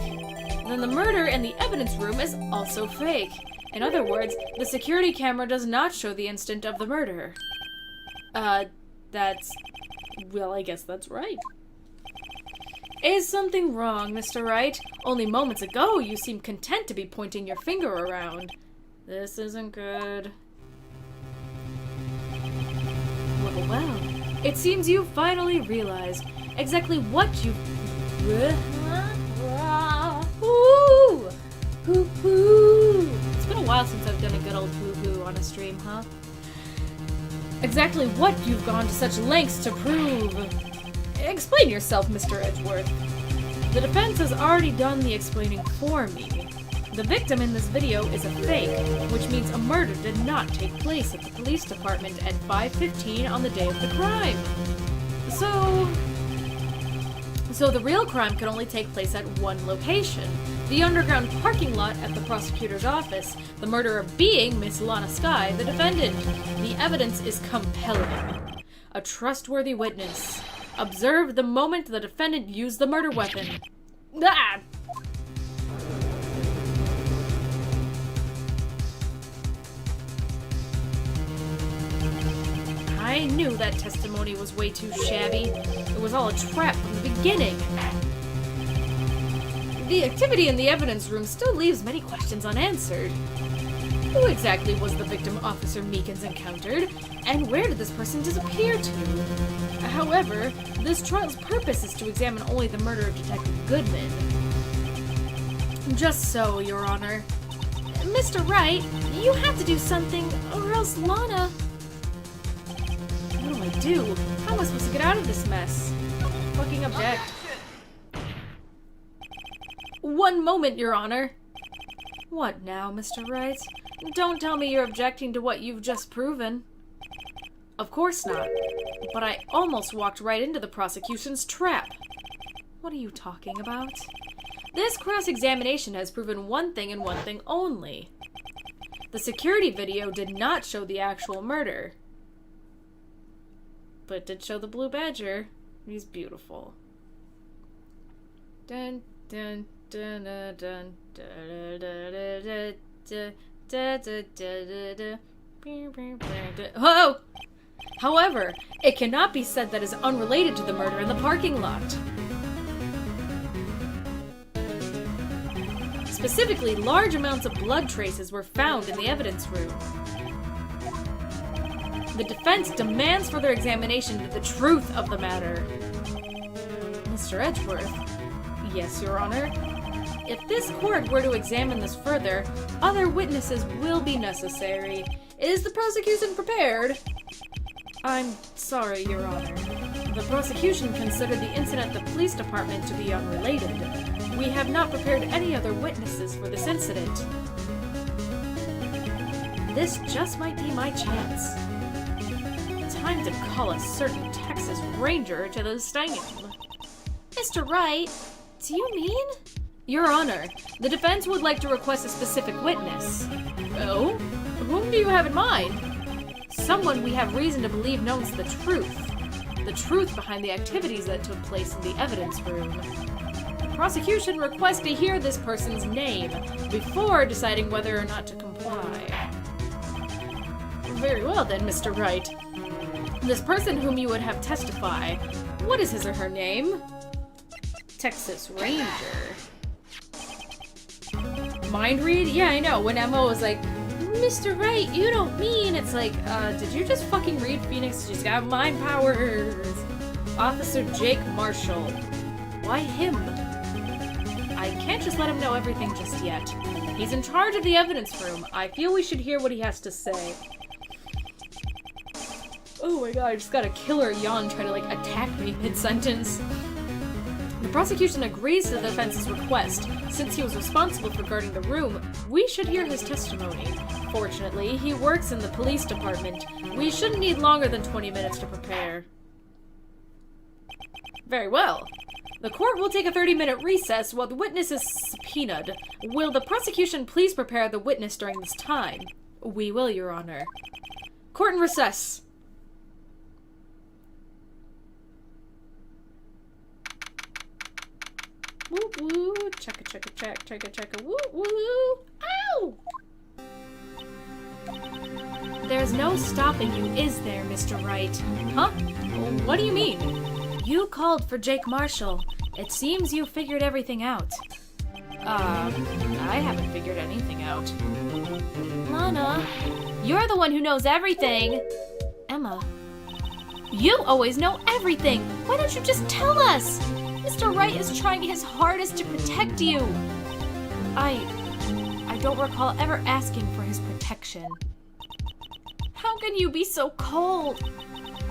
then the murder in the evidence room is also fake. In other words, the security camera does not show the instant of the murder. Well, I guess that's right. Is something wrong, Mr. Wright? Only moments ago, you seemed content to be pointing your finger around. This isn't good. Well, it seems you finally realized exactly what you... Ooh! Hoo-hoo! It's been a while since I've done a good old hoo-hoo on a stream, huh? Exactly what you've gone to such lengths to prove. Explain yourself, Mr. Edgeworth. The defense has already done the explaining for me. The victim in this video is a fake, which means a murder did not take place at the police department at 5:15 on the day of the crime. So the real crime could only take place at one location, the underground parking lot at the prosecutor's office, the murderer being Miss Lana Skye, the defendant. The evidence is compelling. A trustworthy witness observed the moment the defendant used the murder weapon. Ah! I knew that testimony was way too shabby. It was all a trap from the beginning. The activity in the evidence room still leaves many questions unanswered. Who exactly was the victim Officer Meekins encountered, and where did this person disappear to? However, this trial's purpose is to examine only the murder of Detective Goodman. Just so, Your Honor. Mr. Wright, you have to do something, or else Lana... What do I do? How am I supposed to get out of this mess? Fucking object. One moment, Your Honor. What now, Mr. Wright? Don't tell me you're objecting to what you've just proven. Of course not. But I almost walked right into the prosecution's trap. What are you talking about? This cross-examination has proven one thing and one thing only. The security video did not show the actual murder. But it did show the blue badger. He's beautiful. Dun dun dun dun dun dun dun dun dun. Whoa! However, it cannot be said that is unrelated to the murder in the parking lot. Specifically, large amounts of blood traces were found in the evidence room. The defense demands further examination into the truth of the matter. Mr. Edgeworth? Yes, Your Honor. If this court were to examine this further, other witnesses will be necessary. Is the prosecution prepared? I'm sorry, Your Honor. The prosecution considered the incident at the police department to be unrelated. We have not prepared any other witnesses for this incident. This just might be my chance. Time to call a certain Texas Ranger to the stand. Mr. Wright, do you mean? Your Honor, the defense would like to request a specific witness. Oh? Whom do you have in mind? Someone we have reason to believe knows the truth. The truth behind the activities that took place in the evidence room. The prosecution requests to hear this person's name before deciding whether or not to comply. Very well then, Mr. Wright. This person whom you would have testify, what is his or her name? Texas Ranger. Mind read? Yeah, I know. When Emma was like, Mr. Wright, you don't mean... It's like, did you just fucking read Phoenix? She's got mind powers. Officer Jake Marshall. Why him? I can't just let him know everything just yet. He's in charge of the evidence room. I feel we should hear what he has to say. Oh my god, I just got a killer yawn trying to, like, attack me mid-sentence. The prosecution agrees to the defense's request. Since he was responsible for guarding the room, we should hear his testimony. Fortunately, he works in the police department. We shouldn't need longer than 20 minutes to prepare. Very well. The court will take a 30-minute recess while the witness is subpoenaed. Will the prosecution please prepare the witness during this time? We will, Your Honor. Court in recess. Woo woo, checka checka check, checka checka woo woo. Ow! There's no stopping you, is there, Mr. Wright? Huh? What do you mean? You called for Jake Marshall. It seems you figured everything out. I haven't figured anything out. Lana, you're the one who knows everything. Emma, you always know everything. Why don't you just tell us? Mr. Wright is trying his hardest to protect you. I don't recall ever asking for his protection. How can you be so cold?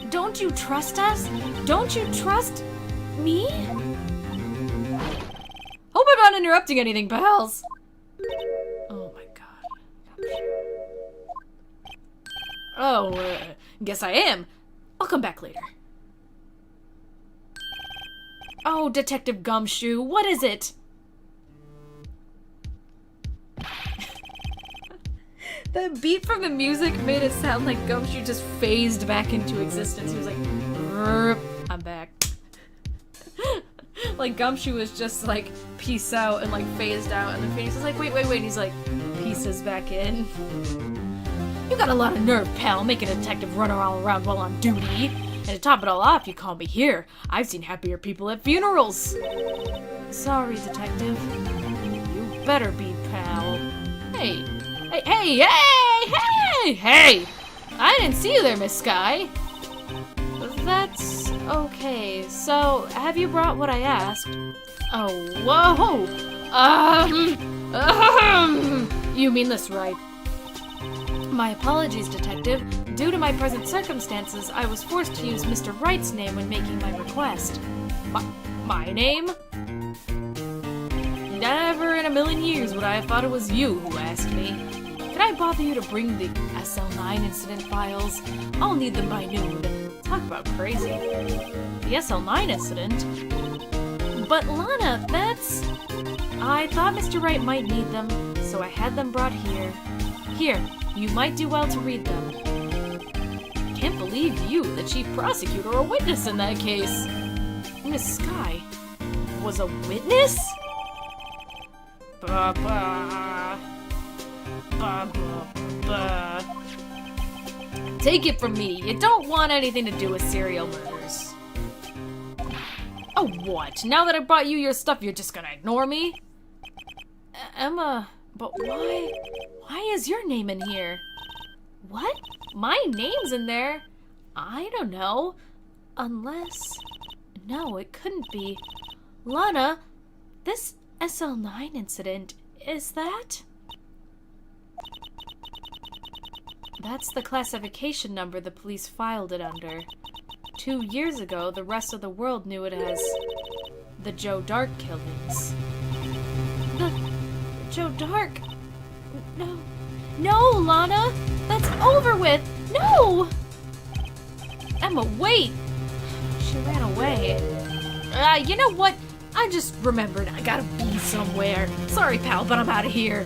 Don't you trust us? Don't you trust me? Hope I'm not interrupting anything, pals. Oh my god. Oh, guess I am. I'll come back later. Oh, Detective Gumshoe, what is it? The beat from the music made it sound like Gumshoe just phased back into existence. He was like, I'm back. Like Gumshoe was just like, peace out, and like phased out, and then Phoenix was like, wait, and he's like, pieces back in. You got a lot of nerve, pal, making a detective run all around while on duty. And to top it all off, you call me here. I've seen happier people at funerals. Sorry, detective. You better be, pal. Hey! I didn't see you there, Miss Sky. That's okay. So, have you brought what I asked? Oh, whoa! You mean this right? My apologies, Detective. Due to my present circumstances, I was forced to use Mr. Wright's name when making my request. My name? Never in a million years would I have thought it was you who asked me. Can I bother you to bring the SL9 incident files? I'll need them by noon. Talk about crazy. The SL9 incident? But Lana, that's... I thought Mr. Wright might need them, so I had them brought here. Here, you might do well to read them. Can't believe you, the chief prosecutor, or a witness in that case. Miss Sky was a witness? Take it from me, you don't want anything to do with serial murders. Oh, what? Now that I brought you your stuff, you're just gonna ignore me? Emma, but why? Why is your name in here? What? My name's in there? I don't know. Unless... No, it couldn't be. Lana, this SL9 incident, is that? That's the classification number the police filed it under. 2 years ago, the rest of the world knew it as the Joe Dark killings. The Joe Dark? No. No, Lana! That's over with! No! Emma, wait! She ran away. You know what? I just remembered I gotta be somewhere. Sorry, pal, but I'm out of here.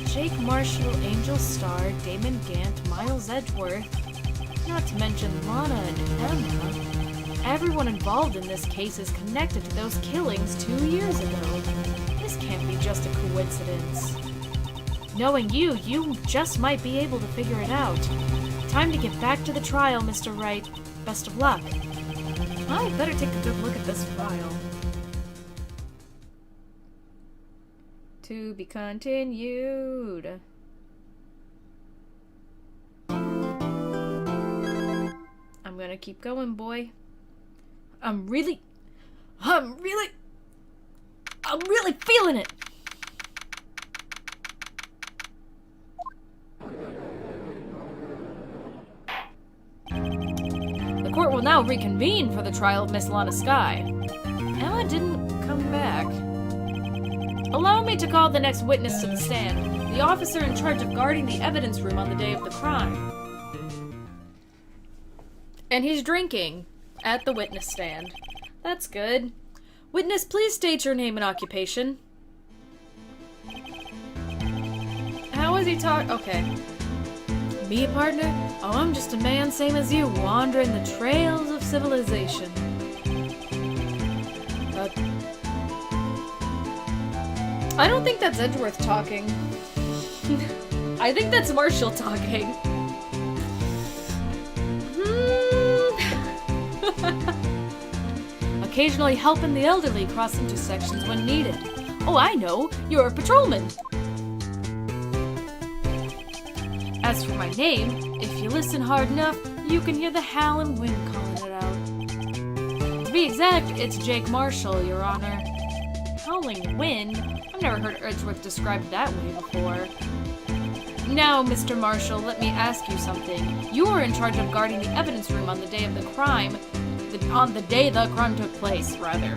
Jake Marshall, Angel Starr, Damon Gant, Miles Edgeworth. Not to mention Lana and Emma. Everyone involved in this case is connected to those killings 2 years ago. This can't be just a coincidence. Knowing you, you just might be able to figure it out. Time to get back to the trial, Mr. Wright. Best of luck. I better take a good look at this file. To be continued. I'm gonna keep going, boy. I'm really feeling it. now reconvene for the trial of Miss Lana Skye. Emma didn't come back. Allow me to call the next witness to the stand, the officer in charge of guarding the evidence room on the day of the crime. And he's drinking at the witness stand. That's good. Witness, please state your name and occupation. How is he okay. Me, partner? Oh, I'm just a man same as you, wandering the trails of civilization. I don't think that's Edgeworth talking. I think that's Marshall talking. Occasionally helping the elderly cross intersections when needed. Oh, I know. You're a patrolman. As for my name, if you listen hard enough, you can hear the howling wind calling it out. To be exact, it's Jake Marshall, Your Honor. Howling wind? I've never heard Edgeworth described that way before. Now, Mr. Marshall, let me ask you something. You were in charge of guarding the evidence room on the day of the crime. On the day the crime took place, rather.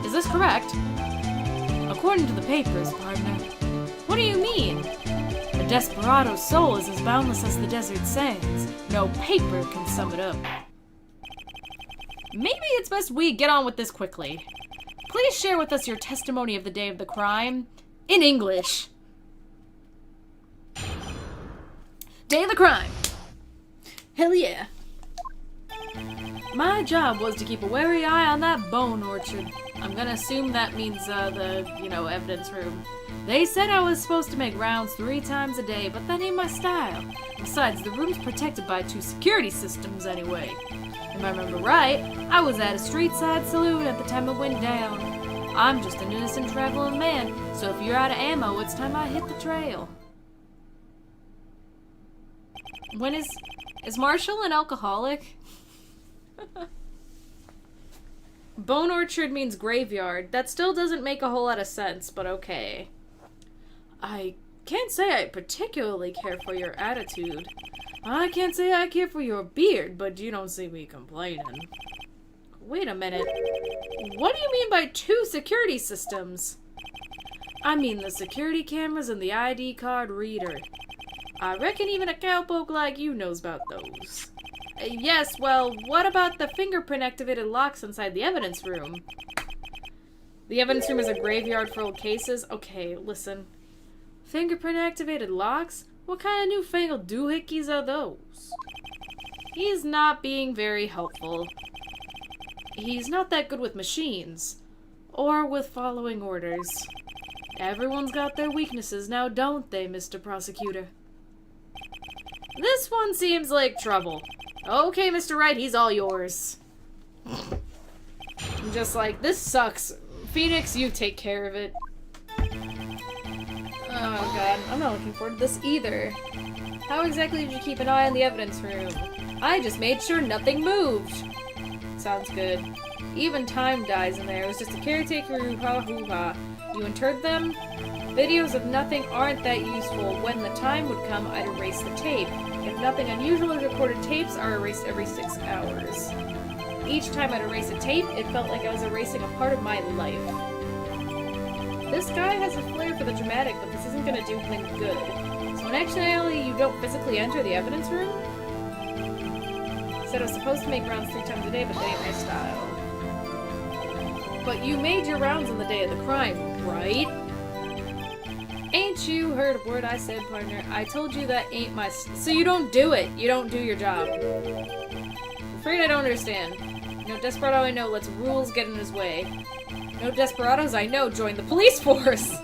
Is this correct? According to the papers, partner. What do you mean? A desperado's soul is as boundless as the desert sands. No paper can sum it up. Maybe it's best we get on with this quickly. Please share with us your testimony of the day of the crime. In English. Day of the crime. Hell yeah. My job was to keep a wary eye on that bone orchard. I'm gonna assume that means, evidence room. They said I was supposed to make rounds 3 times a day, but that ain't my style. Besides, the room's protected by 2 security systems anyway. If I remember right, I was at a street-side saloon at the time it went down. I'm just an innocent traveling man, so if you're out of ammo, it's time I hit the trail. Is Marshall an alcoholic? Bone orchard means graveyard. That still doesn't make a whole lot of sense, but okay. I can't say I particularly care for your attitude. I can't say I care for your beard, but you don't see me complaining. Wait a minute. What do you mean by 2 security systems? I mean the security cameras and the ID card reader. I reckon even a cowpoke like you knows about those. Yes, well, what about the fingerprint-activated locks inside the evidence room? The evidence room is a graveyard for old cases? Okay, listen. Fingerprint-activated locks? What kind of newfangled doohickeys are those? He's not being very helpful. He's not that good with machines. Or with following orders. Everyone's got their weaknesses now, don't they, Mr. Prosecutor? This one seems like trouble. Okay, Mr. Wright, he's all yours. I'm just like, this sucks. Phoenix, you take care of it. Oh god, I'm not looking forward to this either. How exactly did you keep an eye on the evidence room? I just made sure nothing moved. Sounds good. Even time dies in there. It was just a caretaker hoo-ha-hoo-ha. You interred them? Videos of nothing aren't that useful. When the time would come, I'd erase the tape. If nothing unusual is recorded, tapes are erased every 6 hours. Each time I'd erase a tape, it felt like I was erasing a part of my life. This guy has a flair for the dramatic, but this isn't gonna do him good. So in actuality, you don't physically enter the evidence room? Said I was supposed to make rounds 3 times a day, but that ain't my style. But you made your rounds on the day of the crime, right? Ain't you heard a word I said, partner? I told you that ain't my so you don't do it. You don't do your job. I'm afraid I don't understand. No desperado I know lets rules get in his way. No desperados I know join the police force.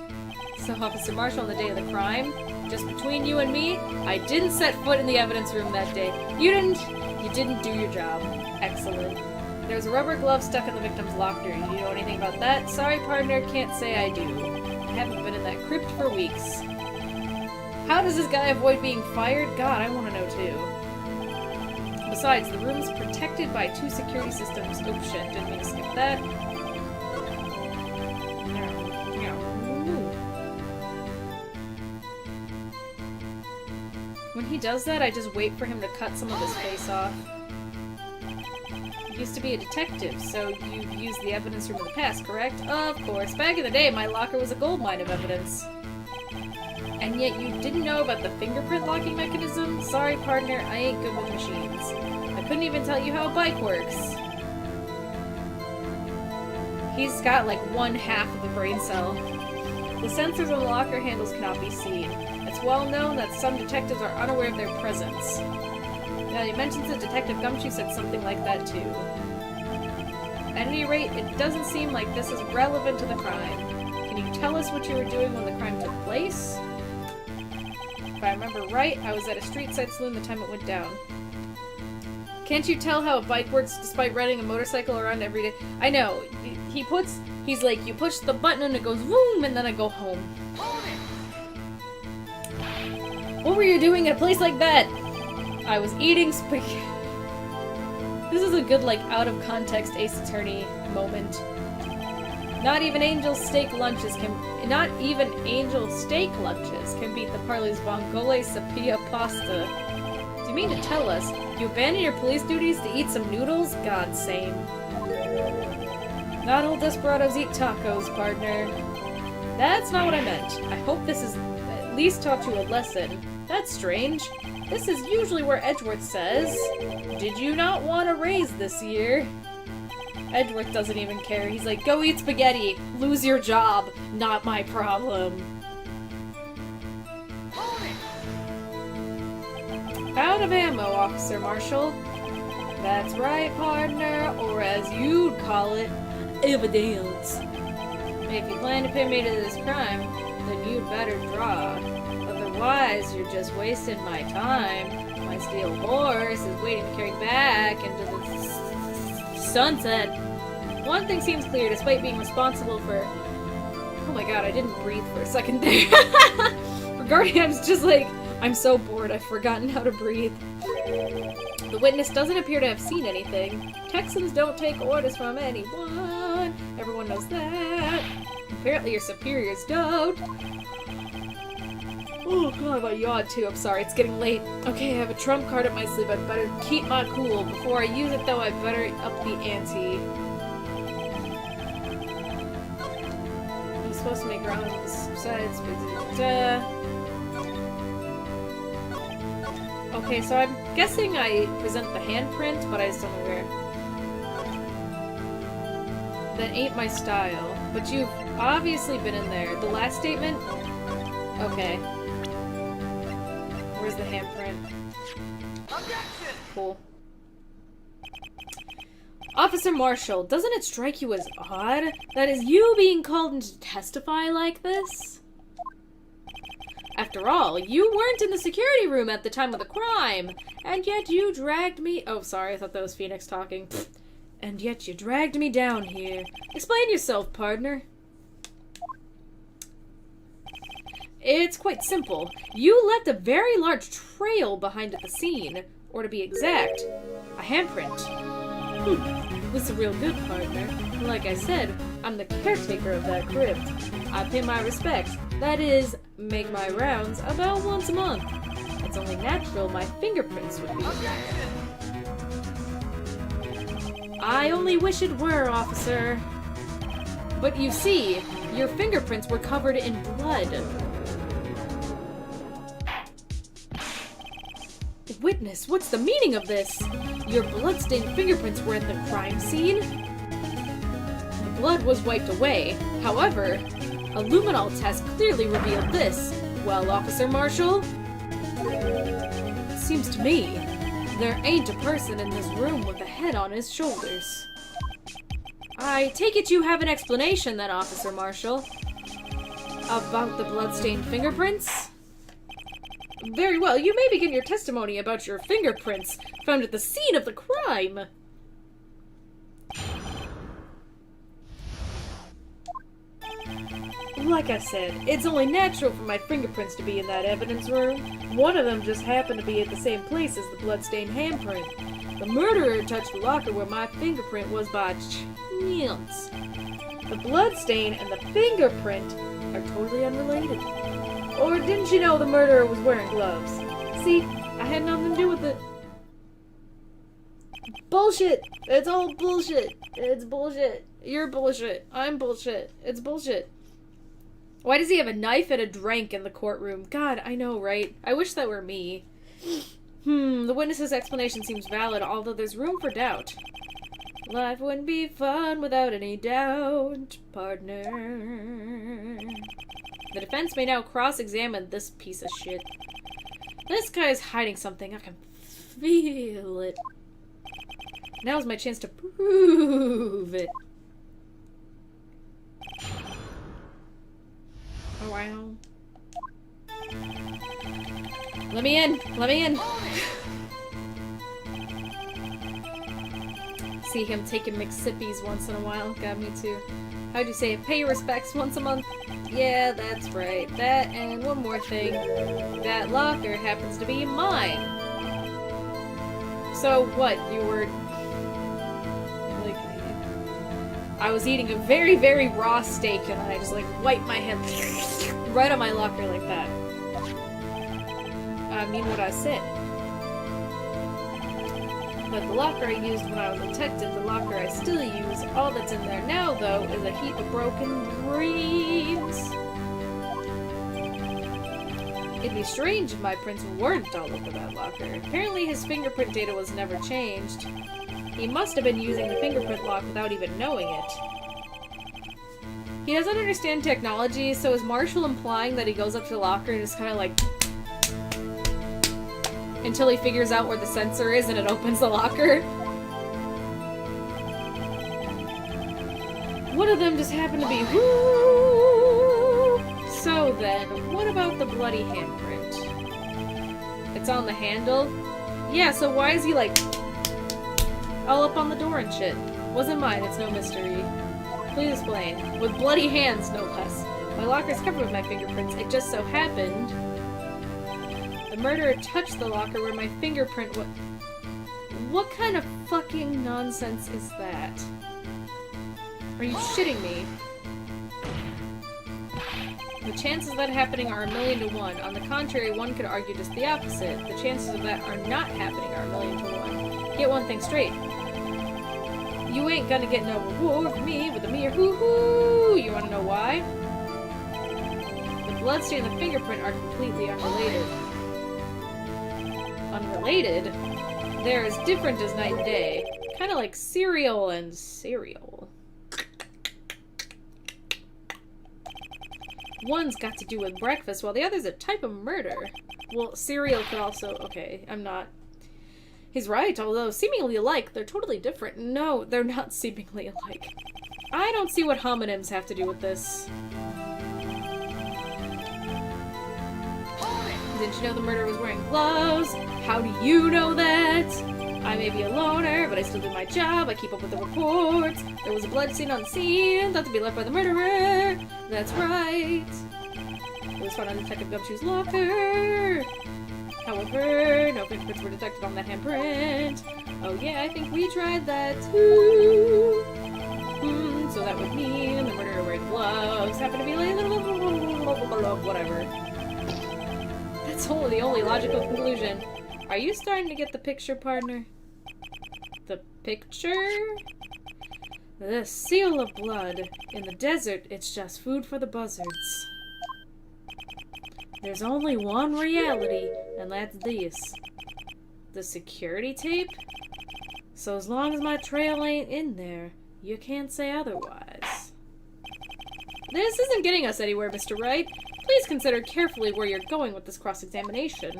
So, Officer Marshall, on the day of the crime, just between you and me, I didn't set foot in the evidence room that day. You didn't do your job. Excellent. There was a rubber glove stuck in the victim's locker. Do you know anything about that? Sorry, partner, can't say I do. I haven't been in that crypt for weeks. How does this guy avoid being fired? God, I want to know too. Besides, the room's protected by 2 security systems. Oh shit, didn't mean to skip that. When he does that, I just wait for him to cut some of his face off. used to be a detective, so you've used the evidence from the past, correct? Of course. Back in the day, my locker was a goldmine of evidence. And yet you didn't know about the fingerprint locking mechanism? Sorry, partner, I ain't good with machines. I couldn't even tell you how a bike works. He's got like 1/2 of the brain cell. The sensors on the locker handles cannot be seen. It's well known that some detectives are unaware of their presence. Now, you mentioned that Detective Gumshoe said something like that too. At any rate, it doesn't seem like this is relevant to the crime. Can you tell us what you were doing when the crime took place? If I remember right, I was at a street-side saloon the time it went down. Can't you tell how a bike works despite riding a motorcycle around every day? I know. He's like, you push the button and it goes boom, and then I go home. What were you doing at a place like that? I was eating spaghetti. This is a good, like, out-of-context Ace Attorney moment. Not even angel steak lunches can beat the Parley's Vongole Sapia pasta. Do you mean to tell us you abandoned your police duties to eat some noodles? God same. Not all desperados eat tacos, partner. That's not what I meant. I hope this has at least taught you a lesson. That's strange. This is usually where Edgeworth says, "Did you not want a raise this year?" Edgeworth doesn't even care. He's like, go eat spaghetti. Lose your job. Not my problem. Out of ammo, Officer Marshall. That's right, partner, or as you'd call it, evidence. If you plan to pin me to this crime, then you'd better draw. Otherwise, you're just wasting my time. My steel horse is waiting to carry back into the sunset. One thing seems clear, despite being responsible for... Oh my god, I didn't breathe for a second there. Guardian's just like, I'm so bored, I've forgotten how to breathe. The witness doesn't appear to have seen anything. Texans don't take orders from anyone. Everyone knows that. Apparently your superiors don't. Oh god, I yawned too. I'm sorry, it's getting late. Okay, I have a trump card up my sleeve. I'd better keep my cool. Before I use it though, I'd better up the ante. I'm supposed to make rounds besides. Okay, so I'm guessing I present the handprint, but I just don't know where. That ain't my style. But you've obviously been in there. The last statement? Okay. Where's the handprint? Cool. Officer Marshall, doesn't it strike you as odd that is you being called in to testify like this? After all, you weren't in the security room at the time of the crime, and yet you dragged me— Oh, sorry, I thought that was Phoenix talking. And yet you dragged me down here. Explain yourself, partner. It's quite simple. You left a very large trail behind at the scene, or to be exact, a handprint. This is real good, partner. Like I said, I'm the caretaker of that crypt. I pay my respects. That is, make my rounds about once a month. It's only natural my fingerprints would be there. I only wish it were, officer. But you see, your fingerprints were covered in blood. Witness, what's the meaning of this? Your blood-stained fingerprints were at the crime scene? The blood was wiped away. However, a luminol test clearly revealed this. Well, Officer Marshall? It seems to me there ain't a person in this room with a head on his shoulders. I take it you have an explanation then, Officer Marshall. About the blood-stained fingerprints? Very well, you may begin your testimony about your fingerprints found at the scene of the crime. Like I said, it's only natural for my fingerprints to be in that evidence room. One of them just happened to be at the same place as the bloodstained handprint. The murderer touched the locker where my fingerprint was by chance. The bloodstain and the fingerprint are totally unrelated. Or didn't you know the murderer was wearing gloves? See, I had nothing to do with it. Bullshit! It's all bullshit! It's bullshit. You're bullshit. I'm bullshit. It's bullshit. Why does he have a knife and a drink in the courtroom? God, I know, right? I wish that were me. The witness's explanation seems valid, although there's room for doubt. Life wouldn't be fun without any doubt, partner. The defense may now cross-examine this piece of shit. This guy is hiding something. I can feel it. Now's my chance to prove it. Oh, wow. Let me in! Let me in! See him taking McSippies once in a while. Got me too. How'd you say it? Pay your respects once a month? Yeah, that's right. That and one more thing. That locker happens to be mine. So what? You were... like... I was eating a very, very raw steak and I just like wiped my hand right on my locker like that. I mean what I said. But the locker I used when I was a detective, the locker I still use, all that's in there now, though, is a heap of broken dreams. It'd be strange if my prints weren't all over that locker. Apparently his fingerprint data was never changed. He must have been using the fingerprint lock without even knowing it. He doesn't understand technology, so is Marshall implying that he goes up to the locker and just kind of like... until he figures out where the sensor is and it opens the locker? One of them just happened to be whoo! So then, what about the bloody handprint? It's on the handle? Yeah, so why is he like all up on the door and shit? Wasn't mine, it's no mystery. Please explain. With bloody hands, no less. My locker's covered with my fingerprints. It just so happened the murderer touched the locker where my fingerprint was. What kind of fucking nonsense is that? Are you shitting me? The chances of that happening are 1,000,000 to 1. On the contrary, one could argue just the opposite. The chances of that are not happening are 1,000,000 to 1. Get one thing straight. You ain't gonna get no reward from me with a mere hoo-hoo! You wanna know why? The bloodstain and the fingerprint are completely unrelated. Unrelated? They're as different as night and day. Kinda like cereal and cereal. One's got to do with breakfast, while the other's a type of murder. Well, cereal could also... okay, I'm not... He's right, although seemingly alike, they're totally different. No, they're not seemingly alike. I don't see what homonyms have to do with this. Didn't you know the murderer was wearing gloves? How do you know that? I may be a loner, but I still do my job. I keep up with the reports. There was a blood stain on the scene, thought to be left by the murderer. That's right. It was found on Detective Gumshoe's locker. However, no fingerprints were detected on that handprint. Oh yeah, I think we tried that too. So that would mean the murderer wearing gloves happened to be like whatever. That's only the only logical conclusion. Are you starting to get the picture, partner? The picture? The seal of blood. In the desert, it's just food for the buzzards. There's only one reality, and that's this. The security tape? So as long as my trail ain't in there, you can't say otherwise. This isn't getting us anywhere, Mr. Wright. Please consider carefully where you're going with this cross-examination.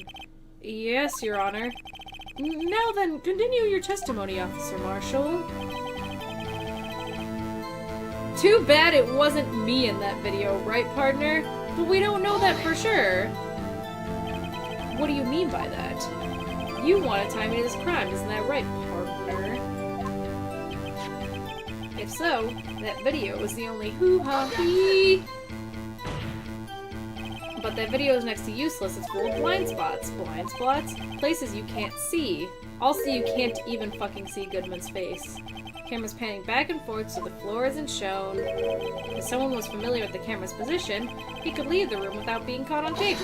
Yes, Your Honor. Now then, continue your testimony, Officer Marshall. Too bad it wasn't me in that video, right, partner? But we don't know that for sure. What do you mean by that? You want to tie me to this crime, isn't that right, partner? If so, that video was the only hoo-ha-hee. But that video is next to useless. It's full of blind spots. Blind spots? Places you can't see. Also, you can't even fucking see Goodman's face. Camera's panning back and forth so the floor isn't shown. If someone was familiar with the camera's position, he could leave the room without being caught on tape.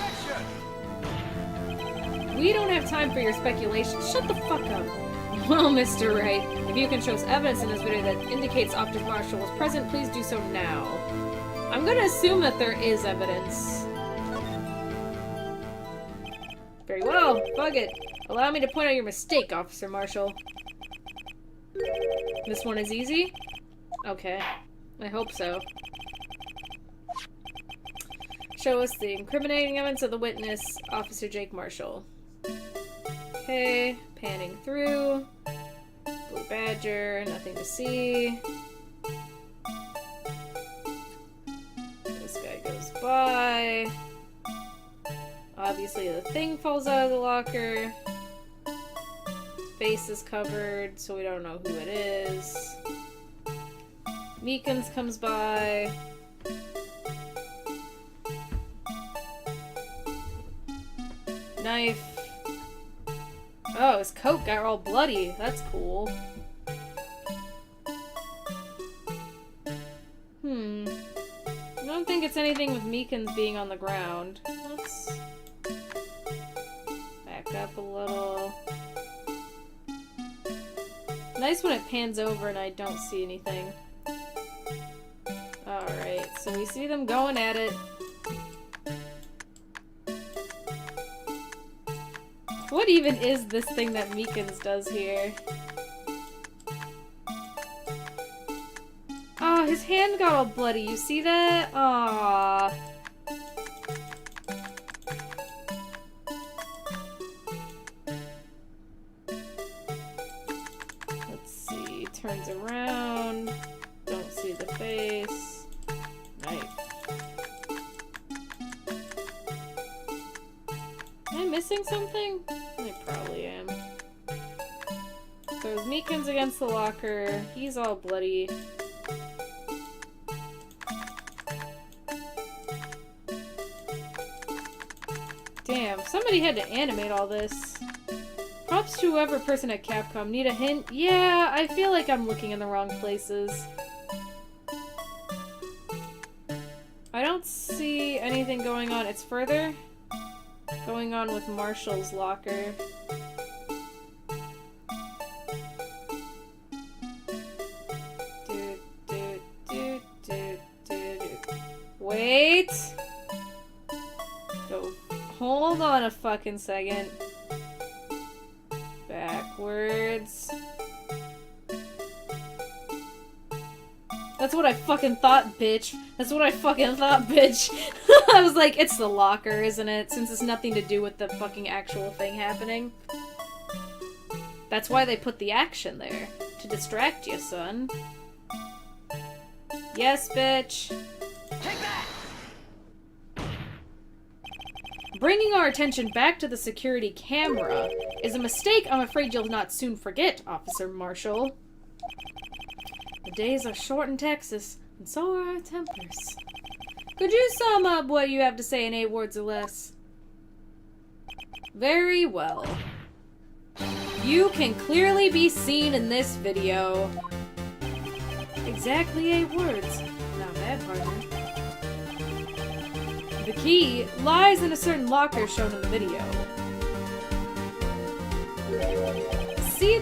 We don't have time for your speculation. Shut the fuck up. Well, Mr. Wright, if you can show us evidence in this video that indicates Officer Marshall was present, please do so now. I'm gonna assume that there is evidence. Very well, bug it. Allow me to point out your mistake, Officer Marshall. This one is easy? Okay. I hope so. Show us the incriminating evidence of the witness, Officer Jake Marshall. Okay, panning through. Blue Badger, nothing to see. This guy goes by. Obviously the thing falls out of the locker. Face is covered, so we don't know who it is. Meekins comes by. Knife. Oh, his coat got all bloody. That's cool. I don't think it's anything with Meekins being on the ground. Let's back up a little. Nice when it pans over and I don't see anything. Alright, so we see them going at it. What even is this thing that Meekins does here? Oh, his hand got all bloody. You see that? Aww. Let's see. Turns around. Don't see the face. Knife. Am I missing something? I probably am. Throws Meekins against the locker. He's all bloody. Damn, somebody had to animate all this. Props to whoever person at Capcom. Need a hint? Yeah, I feel like I'm looking in the wrong places. I don't see anything going on. It's further going on with Marshall's locker. Wait! Go. Hold on a fucking second. Backwards. That's what I fucking thought, bitch. That's what I fucking thought, bitch. I was like, it's the locker, isn't it? Since it's nothing to do with the fucking actual thing happening. That's why they put the action there. To distract you, son. Yes, bitch. Take that! Bringing our attention back to the security camera is a mistake I'm afraid you'll not soon forget, Officer Marshall. The days are short in Texas, and so are our tempers. Could you sum up what you have to say in 8 words or less? Very well. You can clearly be seen in this video. Exactly 8 words. Not bad, partner. The key lies in a certain locker shown in the video. See?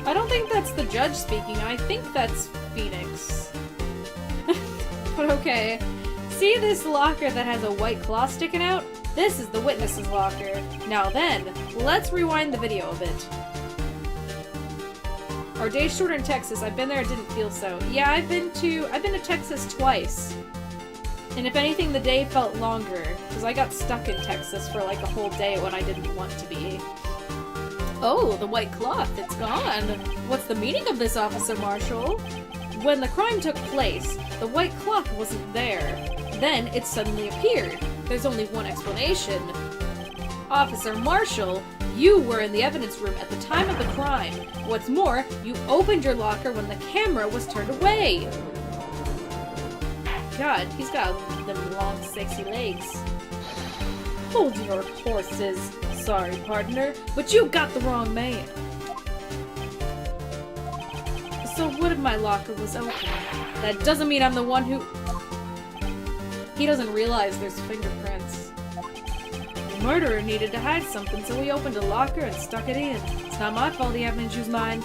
I don't think that's the judge speaking. I think that's Phoenix. But okay. See this locker that has a white claw sticking out? This is the witness's locker. Now then, let's rewind the video a bit. Our day's shorter in Texas. I've been there, it didn't feel so. Yeah, I've been to Texas twice. And if anything, the day felt longer, because I got stuck in Texas for like a whole day when I didn't want to be. Oh, the white cloth, it's gone. What's the meaning of this, Officer Marshall? When the crime took place, the white cloth wasn't there. Then it suddenly appeared. There's only one explanation. Officer Marshall, you were in the evidence room at the time of the crime. What's more, you opened your locker when the camera was turned away. God, he's got them long, sexy legs. Hold your horses. Sorry, partner, but you got the wrong man. So what if my locker was open? That doesn't mean I'm the one who... He doesn't realize there's fingerprints. murderer needed to hide something, so we opened a locker and stuck it in. It's not my fault he happened to choose mine.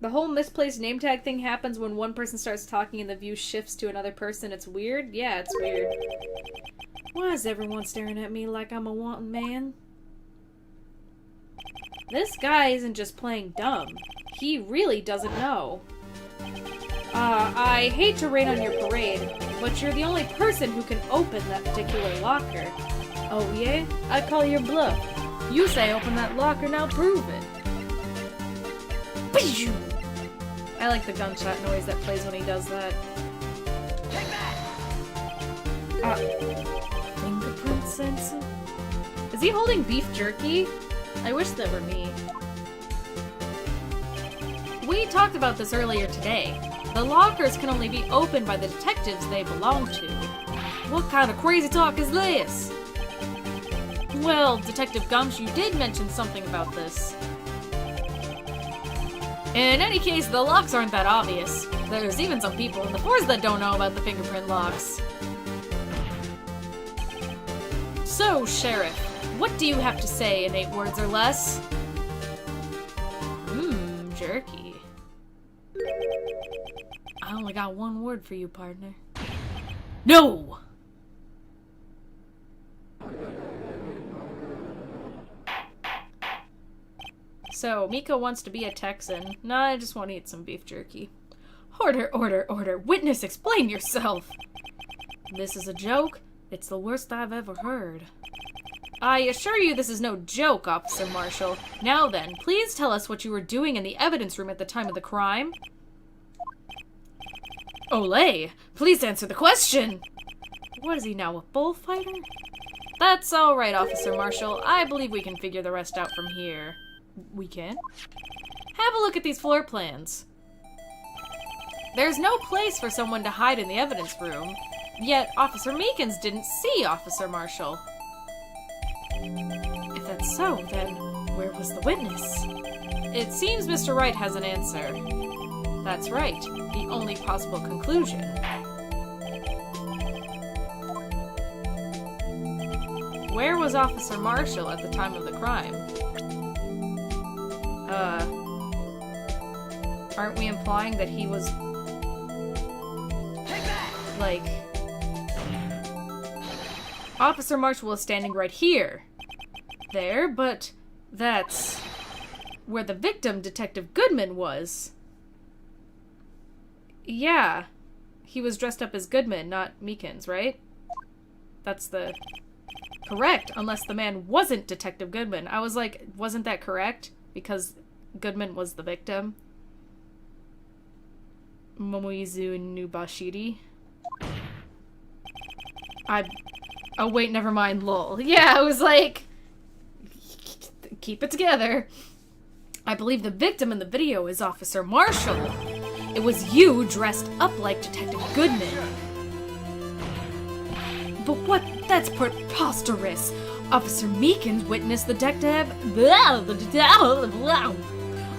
The whole misplaced name tag thing happens when one person starts talking and the view shifts to another person. It's weird? Yeah, it's weird. Why is everyone staring at me like I'm a wanton man? This guy isn't just playing dumb. He really doesn't know. I hate to rain on your parade, but you're the only person who can open that particular locker. Oh yeah? I call your bluff. You say open that locker, now prove it. I like the gunshot noise that plays when he does that. Take that! Fingerprint sensor? Is he holding beef jerky? I wish that were me. We talked about this earlier today. The lockers can only be opened by the detectives they belong to. What kind of crazy talk is this? Well, Detective Gumsh, you did mention something about this. In any case, the locks aren't that obvious. There's even some people in the force that don't know about the fingerprint locks. So, Sheriff, what do you have to say in 8 words or less? Jerky. I only got 1 word for you, partner. No! So, Mika wants to be a Texan. Nah, I just want to eat some beef jerky. Order, order, order. Witness, explain yourself! This is a joke? It's the worst I've ever heard. I assure you this is no joke, Officer Marshall. Now then, please tell us what you were doing in the evidence room at the time of the crime. Olay! Please answer the question! What is he now, a bullfighter? That's alright, Officer Marshall. I believe we can figure the rest out from here. We can? Have a look at these floor plans. There's no place for someone to hide in the evidence room. Yet, Officer Meekins didn't see Officer Marshall. If that's so, then where was the witness? It seems Mr. Wright has an answer. That's right, the only possible conclusion. Where was Officer Marshall at the time of the crime? Aren't we implying that he was... like... Officer Marshall was standing right here. There, but that's where the victim, Detective Goodman, was. Yeah. He was dressed up as Goodman, not Meekins, right? That's the... Correct, unless the man wasn't Detective Goodman. I was like, wasn't that correct? Because Goodman was the victim. Momoizu Nubashiri. Oh wait, never mind, lol. Yeah, I was like... Keep it together. I believe the victim in the video is Officer Marshall. It was you dressed up like Detective Goodman. But what? That's preposterous. Officer Meekins witnessed the detective...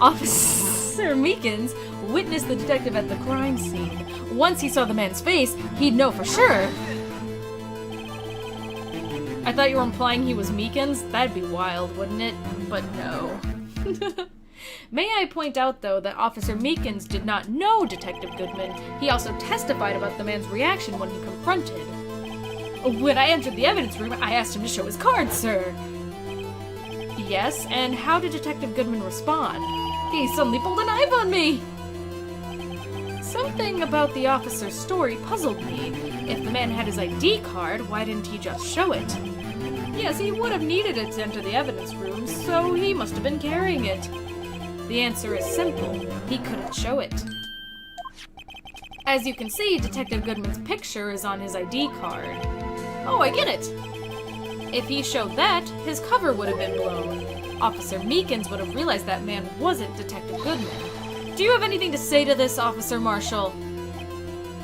Officer Meekins witnessed the detective at the crime scene. Once he saw the man's face, he'd know for sure. I thought you were implying he was Meekins? That'd be wild, wouldn't it? But no. May I point out, though, that Officer Meekins did not know Detective Goodman. He also testified about the man's reaction when he confronted. When I entered the evidence room, I asked him to show his card, sir. Yes, and how did Detective Goodman respond? He suddenly pulled a knife on me! Something about the officer's story puzzled me. If the man had his ID card, why didn't he just show it? Yes, he would have needed it to enter the evidence room, so he must have been carrying it. The answer is simple. He couldn't show it. As you can see, Detective Goodman's picture is on his ID card. Oh, I get it! If he showed that, his cover would have been blown. Officer Meekins would have realized that man wasn't Detective Goodman. Do you have anything to say to this, Officer Marshall?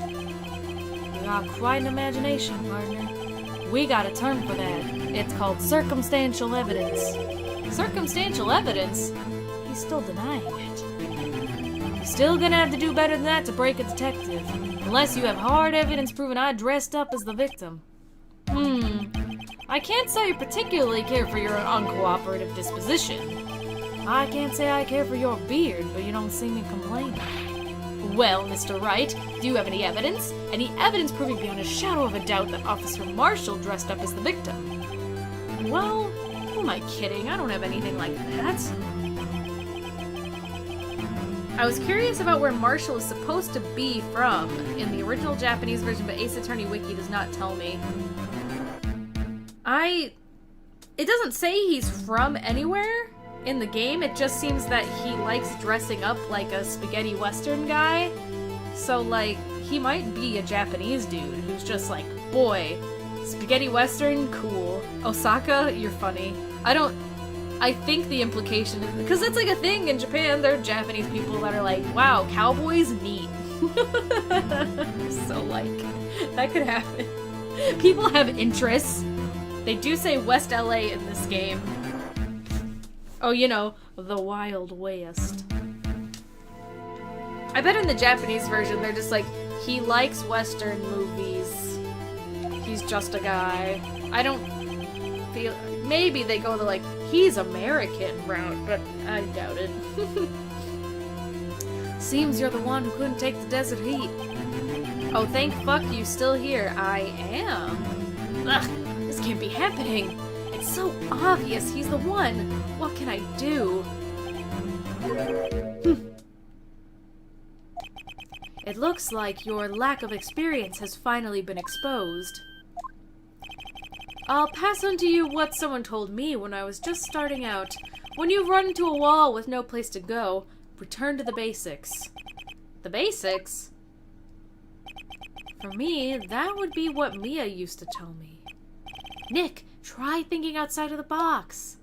You got quite an imagination, partner. We got a term for that. It's called circumstantial evidence. Circumstantial evidence? He's still denying it. You're still gonna have to do better than that to break a detective. Unless you have hard evidence proving I dressed up as the victim. I can't say I particularly care for your uncooperative disposition. I can't say I care for your beard, but you don't seem to complain. Well, Mr. Wright, do you have any evidence? Any evidence proving beyond a shadow of a doubt that Officer Marshall dressed up as the victim? Well, who am I kidding? I don't have anything like that. I was curious about where Marshall is supposed to be from in the original Japanese version, but Ace Attorney Wiki does not tell me. It doesn't say he's from anywhere in the game. It just seems that he likes dressing up like a spaghetti western guy. So, like, he might be a Japanese dude who's just like, boy, spaghetti western, cool. Osaka, you're funny. I think the implication is, because that's like a thing in Japan, there are Japanese people that are like, wow, cowboys, neat. So, like, that could happen. People have interests. They do say West LA in this game. Oh, you know, the Wild West. I bet in the Japanese version they're just like, he likes Western movies. He's just a guy. I don't feel... Maybe they go to like, he's American route, but I doubt it. Seems you're the one who couldn't take the desert heat. Oh, thank fuck you still here. I am. Ugh, this can't be happening. It's so obvious he's the one. What can I do? It looks like your lack of experience has finally been exposed. I'll pass on to you what someone told me when I was just starting out. When you run into a wall with no place to go, return to the basics. The basics? For me, that would be what Mia used to tell me. Nick, try thinking outside of the box.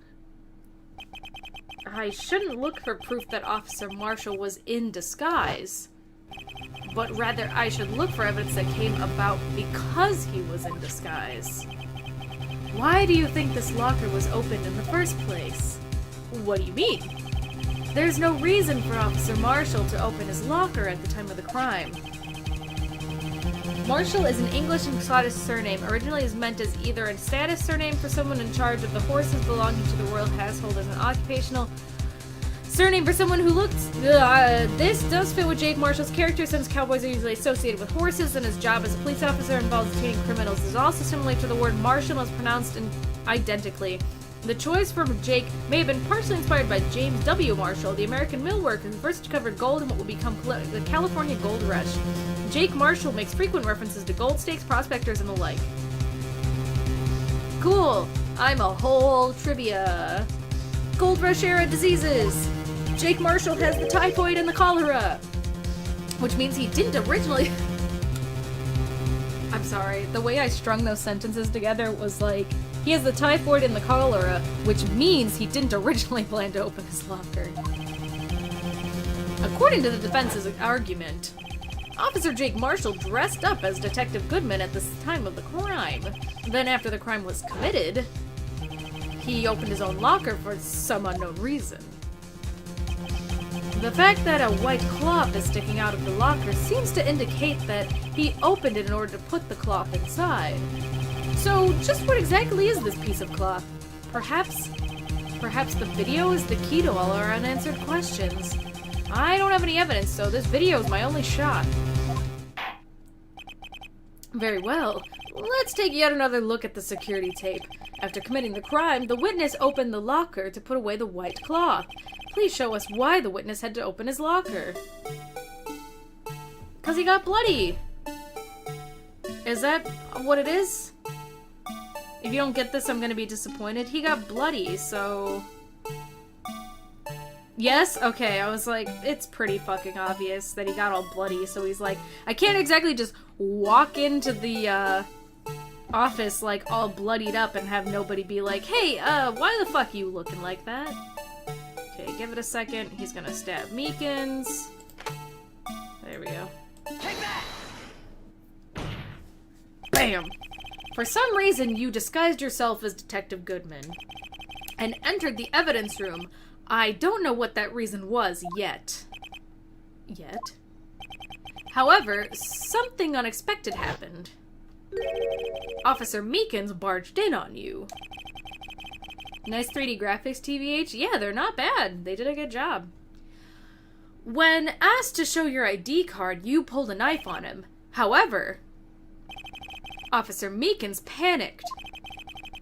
I shouldn't look for proof that Officer Marshall was in disguise, but rather I should look for evidence that came about because he was in disguise. Why do you think this locker was opened in the first place? What do you mean? There's no reason for Officer Marshall to open his locker at the time of the crime. Marshall is an English and Scottish surname. Originally is meant as either a status surname for someone in charge of the horses belonging to the royal household, as an occupational surname for someone who looks... this does fit with Jake Marshall's character, since cowboys are usually associated with horses, and his job as a police officer involves detaining criminals. This is also similar to the word Marshall, as pronounced identically. The choice for Jake may have been partially inspired by James W. Marshall, the American mill worker who first discovered gold in what would become the California Gold Rush. Jake Marshall makes frequent references to gold stakes, prospectors, and the like. Cool! I'm a whole trivia. Gold Rush era diseases! Jake Marshall has the typhoid and the cholera! Which means he didn't originally... I'm sorry, the way I strung those sentences together was like... He has the typhoid and the cholera, which means he didn't originally plan to open his locker. According to the defense's argument, Officer Jake Marshall dressed up as Detective Goodman at the time of the crime. Then after the crime was committed, he opened his own locker for some unknown reason. The fact that a white cloth is sticking out of the locker seems to indicate that he opened it in order to put the cloth inside. So, just what exactly is this piece of cloth? Perhaps the video is the key to all our unanswered questions. I don't have any evidence, so this video is my only shot. Very well. Let's take yet another look at the security tape. After committing the crime, the witness opened the locker to put away the white cloth. Please show us why the witness had to open his locker. 'Cause he got bloody. Is that what it is? If you don't get this, I'm gonna be disappointed. He got bloody, so... Yes? Okay, I was like, it's pretty fucking obvious that he got all bloody, so he's like, I can't exactly just walk into the, office, like, all bloodied up and have nobody be like, hey, why the fuck you looking like that? Okay, give it a second. He's gonna stab Meekins. There we go. Take that! Bam! For some reason, you disguised yourself as Detective Goodman and entered the evidence room. I don't know what that reason was yet. Yet. However, something unexpected happened. Officer Meekins barged in on you. Nice 3D graphics, TVH? Yeah, they're not bad. They did a good job. When asked to show your ID card, you pulled a knife on him. However, Officer Meekins panicked,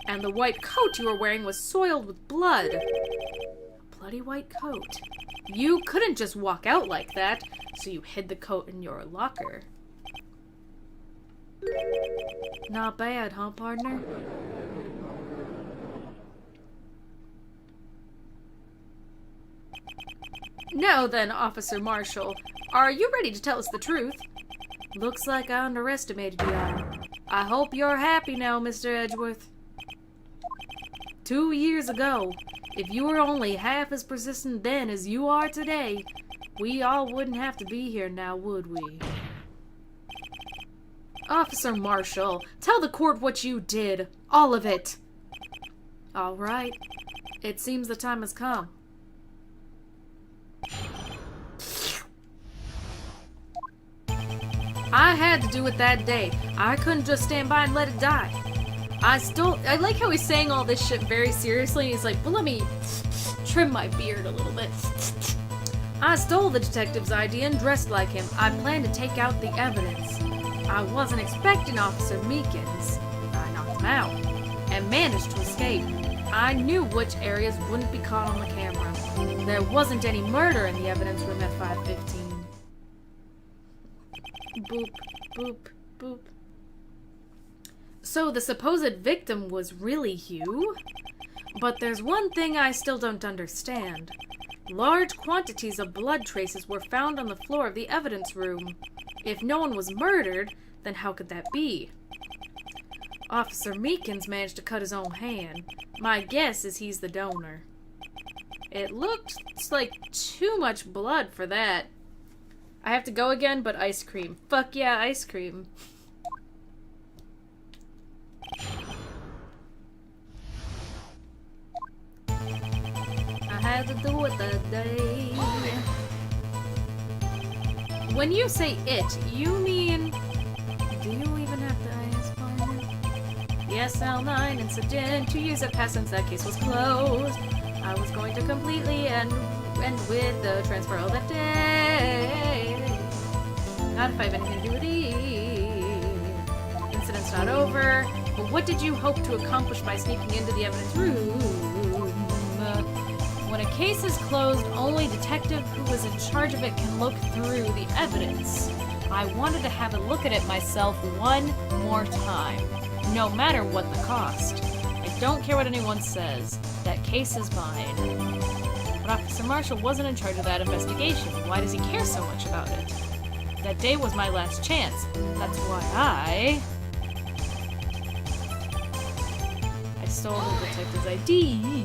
and the white coat you were wearing was soiled with blood. Bloody white coat. You couldn't just walk out like that, so you hid the coat in your locker. Not bad, huh, partner? Now then, Officer Marshall, are you ready to tell us the truth? Looks like I underestimated you. I hope you're happy now, Mr. Edgeworth. 2 years ago, if you were only half as persistent then as you are today, we all wouldn't have to be here now, would we? Officer Marshall, tell the court what you did. All of it. All right. It seems the time has come. I had to do it that day. I couldn't just stand by and let it die. I like how he's saying all this shit very seriously. He's like, but let me trim my beard a little bit. I stole the detective's ID and dressed like him. I planned to take out the evidence. I wasn't expecting Officer Meekins. I knocked him out and managed to escape. I knew which areas wouldn't be caught on the camera. There wasn't any murder in the evidence room at 515. Boop, boop, boop. So the supposed victim was really you? But there's one thing I still don't understand. Large quantities of blood traces were found on the floor of the evidence room. If no one was murdered, then how could that be? Officer Meekins managed to cut his own hand. My guess is he's the donor. It looked like too much blood for that. I have to go again, but ice cream. Fuck yeah, ice cream. I had to do it that day. When you say it, you mean... Do you even have to ask for it? The SL9 incident, 2 years had passed since that case was closed. I was going to completely end with the transfer of that day. Not if I have anything to do with it. Incident's not over. But what did you hope to accomplish by sneaking into the evidence room? When a case is closed, only detective who was in charge of it can look through the evidence. I wanted to have a look at it myself one more time, no matter what the cost. I don't care what anyone says. That case is mine. But Officer Marshall wasn't in charge of that investigation. Why does he care so much about it? That day was my last chance. That's why I stole the detective's ID.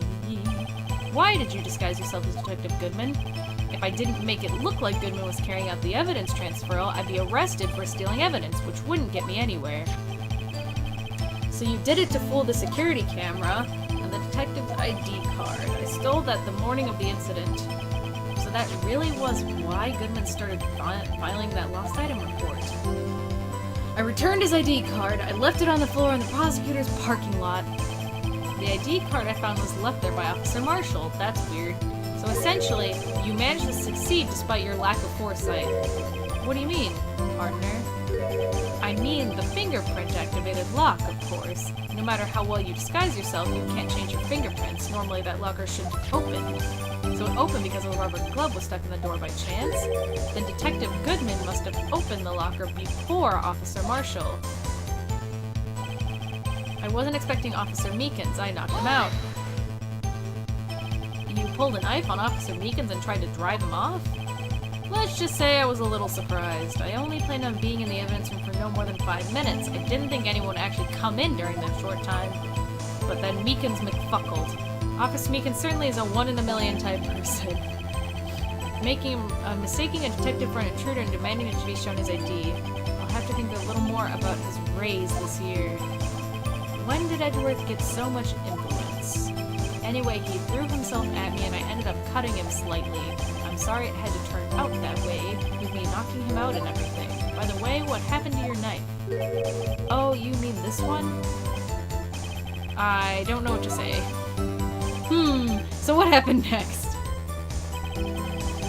Why did you disguise yourself as Detective Goodman? If I didn't make it look like Goodman was carrying out the evidence transferal, I'd be arrested for stealing evidence, which wouldn't get me anywhere. So you did it to fool the security camera and the detective's ID card. I stole that the morning of the incident. So that really was why Goodman started filing that lost item report. I returned his ID card. I left it on the floor in the prosecutor's parking lot. The ID card I found was left there by Officer Marshall. That's weird. So essentially, you managed to succeed despite your lack of foresight. What do you mean, partner? I mean the fingerprint-activated lock, of course. No matter how well you disguise yourself, you can't change your fingerprints. Normally that locker should open. So it opened because a rubber glove was stuck in the door by chance? Then Detective Goodman must have opened the locker before Officer Marshall. I wasn't expecting Officer Meekins. I knocked him out. You pulled a knife on Officer Meekins and tried to drive him off? Let's just say I was a little surprised. I only planned on being in the evidence room for no more than 5 minutes. I didn't think anyone would actually come in during that short time. But then Meekins McFuckled. Officer Meekins certainly is a one-in-a-million type person. Mistaking a detective for an intruder and demanding it to be shown his ID. I'll have to think a little more about his raise this year. When did Edgeworth get so much influence? Anyway, he threw himself at me and I ended up cutting him slightly. I'm I'm sorry it had to turn out that way, with me knocking him out and everything. By the way, what happened to your knife? Oh, you mean this one? I don't know what to say. So what happened next? I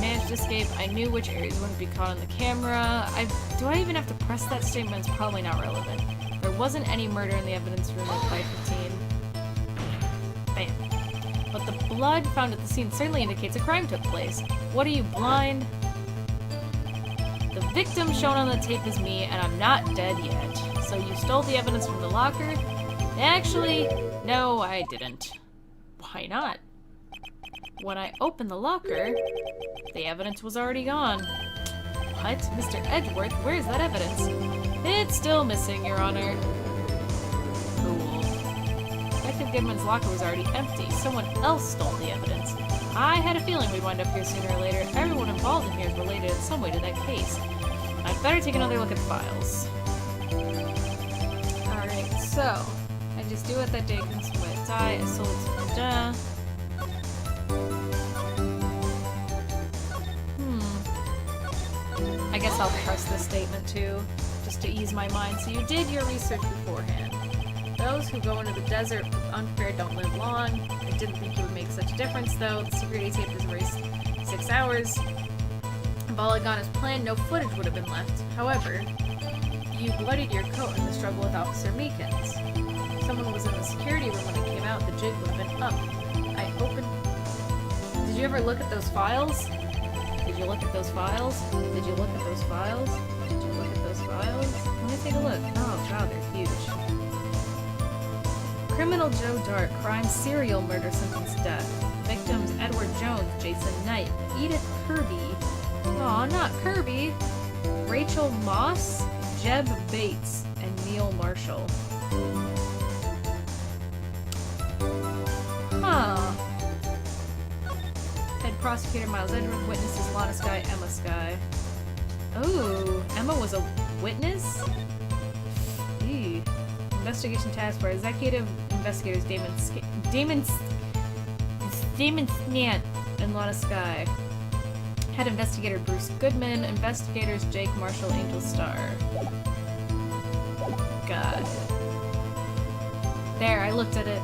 managed to escape. I knew which areas wouldn't be caught on the camera. Do I even have to press that statement? It's probably not relevant. There wasn't any murder in the evidence room at 5:15. Bam. But the blood found at the scene certainly indicates a crime took place. What are you, blind? The victim shown on the tape is me, and I'm not dead yet. So you stole the evidence from the locker? Actually, no, I didn't. Why not? When I opened the locker, the evidence was already gone. What? Mr. Edgeworth, where's that evidence? It's still missing, Your Honor. Cool. Detective Goodman's locker was already empty. Someone else stole the evidence. I had a feeling we'd wind up here sooner or later. Everyone involved in here is related in some way to that case. I'd better take another look at the files. Alright, so... I just do what that day comes to my die, assault, duh. I guess I'll trust this statement too, just to ease my mind. So you did your research beforehand. Those who go into the desert with unfair don't live long. I didn't think it would make such a difference though. The security tape was erased 6 hours. If all had gone as planned, no footage would have been left. However, you bloodied your coat in the struggle with Officer Meekins. If someone was in the security room when it came out, the jig would have been up. I opened... Did you ever look at those files? Did you look at those files? Did you look at those files? Did you look at those files? Let me take a look. Oh god, they're huge. Criminal Joe Dart, crime serial murder sentence death. Victims Edward Jones, Jason Knight, Edith Kirby. Aw, not Kirby. Rachel Moss, Jeb Bates, and Neil Marshall. Huh. Head prosecutor Miles Edgeworth, witnesses Lana Skye, Emma Skye. Ooh, Emma was a witness? Eee. Investigation task for executive investigators Damon Snant and Lana Skye. Head investigator Bruce Goodman, investigators Jake Marshall, Angel Starr. Got it. There, I looked at it.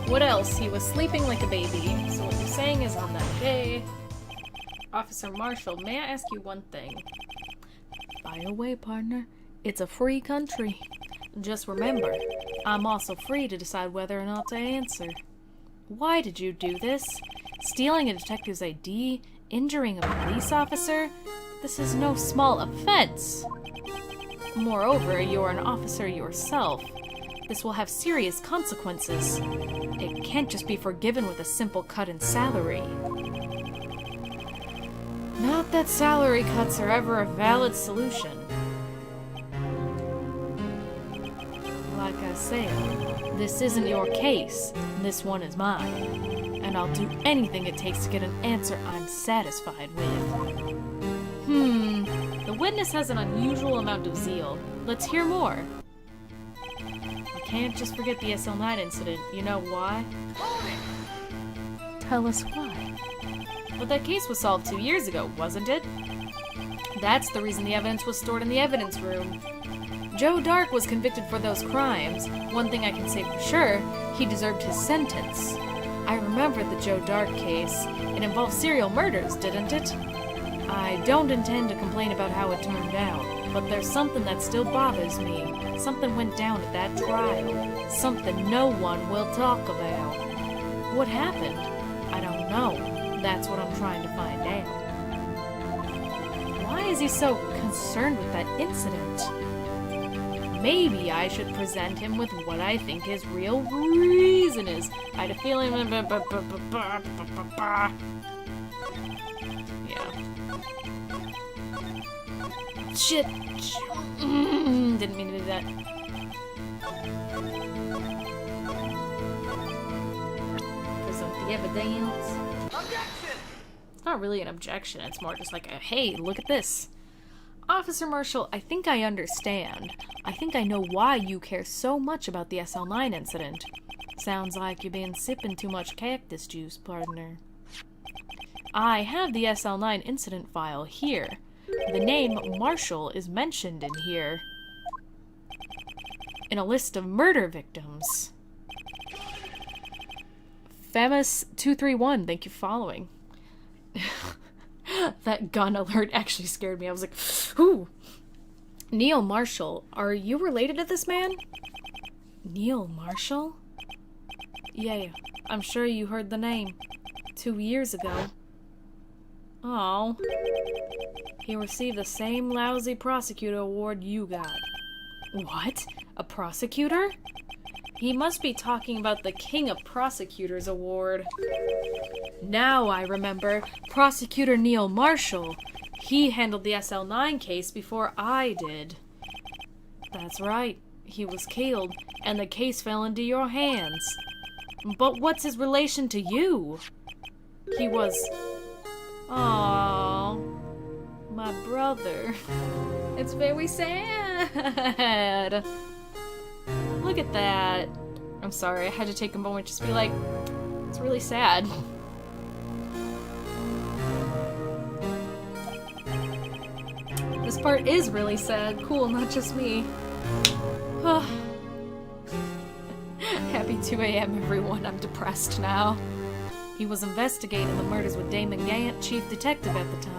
What else? He was sleeping like a baby. So what you're saying is on that day... Officer Marshall, may I ask you one thing? Fire away, partner. It's a free country. Just remember, I'm also free to decide whether or not to answer. Why did you do this? Stealing a detective's ID? Injuring a police officer? This is no small offense. Moreover, you're an officer yourself. This will have serious consequences. It can't just be forgiven with a simple cut in salary. Not that salary cuts are ever a valid solution. Like I said, this isn't your case. This one is mine. And I'll do anything it takes to get an answer I'm satisfied with. The witness has an unusual amount of zeal. Let's hear more. I can't just forget the SL9 incident. You know why? Tell us why. But that case was solved 2 years ago, wasn't it? That's the reason the evidence was stored in the evidence room. Joe Dark was convicted for those crimes. One thing I can say for sure, he deserved his sentence. I remember the Joe Dark case. It involved serial murders, didn't it? I don't intend to complain about how it turned out, but there's something that still bothers me. Something went down at that trial. Something no one will talk about. What happened? I don't know. That's what I'm trying to find out. Why is he so concerned with that incident? Maybe I should present him with what I think his real reason is. I had a feeling... Yeah. Shit! Didn't mean to do that. Present the evidence. Objection! It's not really an objection, it's more just like a, hey, look at this. Officer Marshall, I think I understand. I think I know why you care so much about the SL9 incident. Sounds like you've been sipping too much cactus juice, partner. I have the SL9 incident file here. The name Marshall is mentioned in here. In a list of murder victims. Famous231, thank you for following. That gun alert actually scared me. I was like, ooh. Neil Marshall, are you related to this man? Neil Marshall? Yeah, I'm sure you heard the name. 2 years ago. Oh. He received the same lousy prosecutor award you got. What? A prosecutor? He must be talking about the King of Prosecutors award. Now I remember. Prosecutor Neil Marshall. He handled the SL9 case before I did. That's right. He was killed, and the case fell into your hands. But what's his relation to you? He was... Aww. My brother. It's very sad. Look at that. I'm sorry, I had to take a moment just to be like, it's really sad. This part is really sad. Cool, not just me. Happy 2 a.m. everyone, I'm depressed now. He was investigating the murders with Damon Gant, chief detective at the time.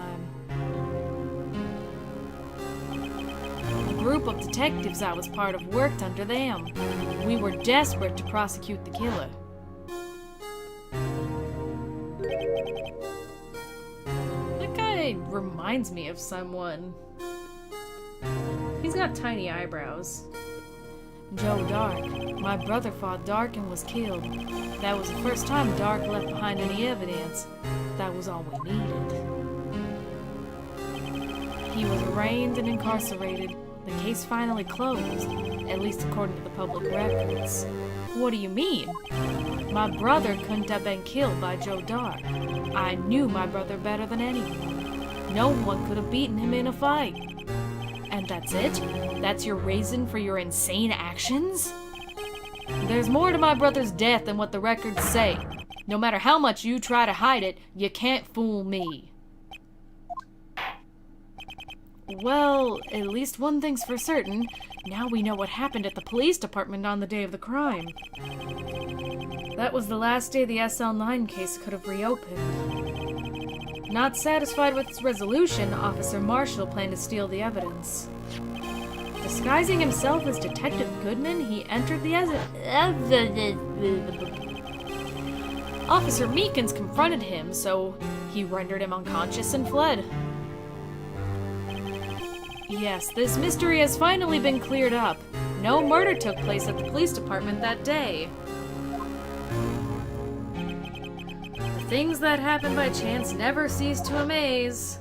The group of detectives I was part of worked under them. We were desperate to prosecute the killer. That guy reminds me of someone. He's got tiny eyebrows. Joe Dark. My brother fought Dark and was killed. That was the first time Dark left behind any evidence. That was all we needed. He was arraigned and incarcerated. The case finally closed, at least according to the public records. What do you mean? My brother couldn't have been killed by Joe Dark. I knew my brother better than anyone. No one could have beaten him in a fight. And that's it? That's your reason for your insane actions? There's more to my brother's death than what the records say. No matter how much you try to hide it, you can't fool me. Well, at least one thing's for certain. Now we know what happened at the police department on the day of the crime. That was the last day the SL9 case could have reopened. Not satisfied with its resolution, Officer Marshall planned to steal the evidence. Disguising himself as Detective Goodman, he entered the Officer Meekins confronted him, so he rendered him unconscious and fled. Yes, this mystery has finally been cleared up. No murder took place at the police department that day. The things that happen by chance never cease to amaze.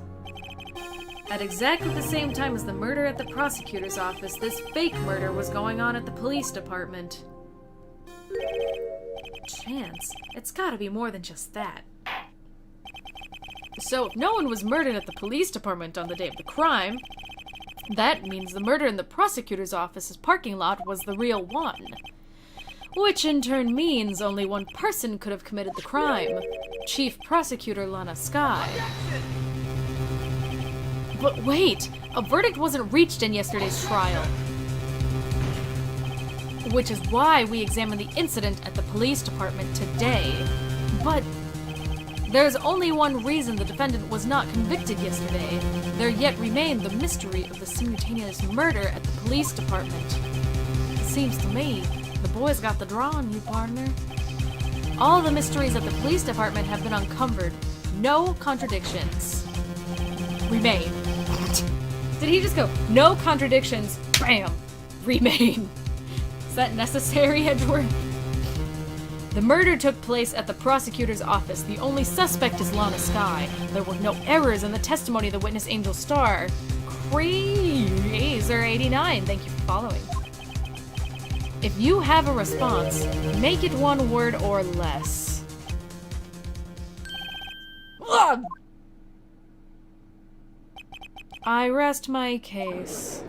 At exactly the same time as the murder at the prosecutor's office, this fake murder was going on at the police department. Chance? It's gotta be more than just that. So, if no one was murdered at the police department on the day of the crime, that means the murder in the prosecutor's office's parking lot was the real one. Which in turn means only one person could have committed the crime. Chief Prosecutor Lana Skye. But wait! A verdict wasn't reached in yesterday's trial. Which is why we examined the incident at the police department today. But there's only one reason the defendant was not convicted yesterday. There yet remained the mystery of the simultaneous murder at the police department. It seems to me the boys got the draw on you, partner. All the mysteries at the police department have been uncovered. No contradictions remain. Did he just go, no contradictions, bam, remain? Is that necessary, Edward? The murder took place at the prosecutor's office. The only suspect is Lana Skye. There were no errors in the testimony of the witness Angel Star. Crazer89, thank you for following. If you have a response, make it one word or less. Ugh! I rest my case.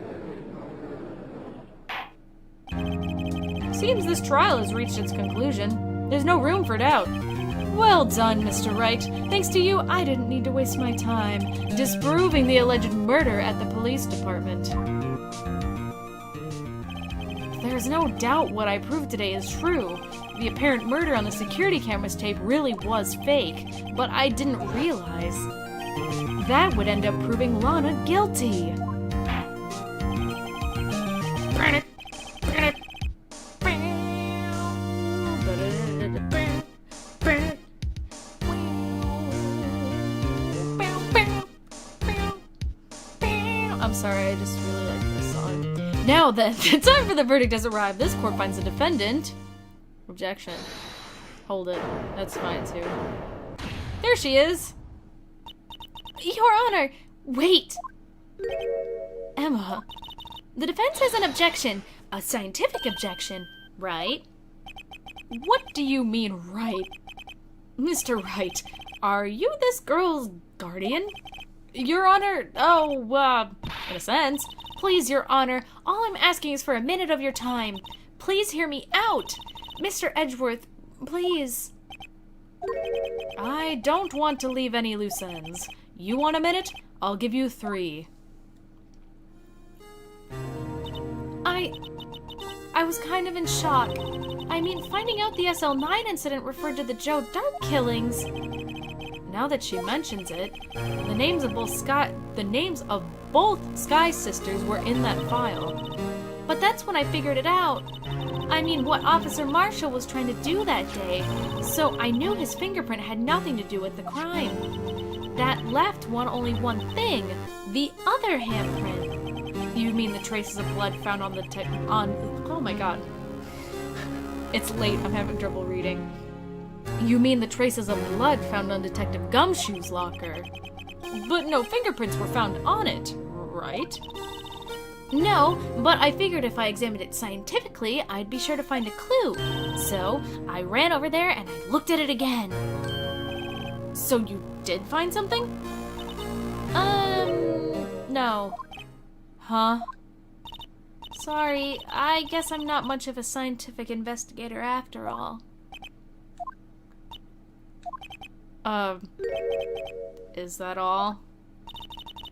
Seems this trial has reached its conclusion. There's no room for doubt. Well done, Mr. Wright. Thanks to you, I didn't need to waste my time disproving the alleged murder at the police department. There's no doubt what I proved today is true. The apparent murder on the security camera's tape really was fake, but I didn't realize that would end up proving Lana guilty. I'm sorry, I just really like this song. Now that the time for the verdict has arrived, this court finds the defendant. Objection. Hold it. That's fine too. There she is. Your Honor, wait. Emma, the defense has an objection. A scientific objection, right? What do you mean, right? Mr. Wright, are you this girl's guardian? Your Honor, in a sense. Please, Your Honor, all I'm asking is for a minute of your time. Please hear me out. Mr. Edgeworth, please. I don't want to leave any loose ends. You want a minute? I'll give you 3. I was kind of in shock. I mean, finding out the SL9 incident referred to the Joe Dark killings. Now that she mentions it, the names of both Sky sisters were in that file. But that's when I figured it out. I mean, what Officer Marshall was trying to do that day. So I knew his fingerprint had nothing to do with the crime. That left only one thing, the other handprint. You mean the traces of blood found on the oh my god. It's late, I'm having trouble reading. You mean the traces of blood found on Detective Gumshoe's locker. But no fingerprints were found on it, right? No, but I figured if I examined it scientifically, I'd be sure to find a clue. So, I ran over there and I looked at it again. So you did find something? No. Huh? Sorry, I guess I'm not much of a scientific investigator after all. Is that all?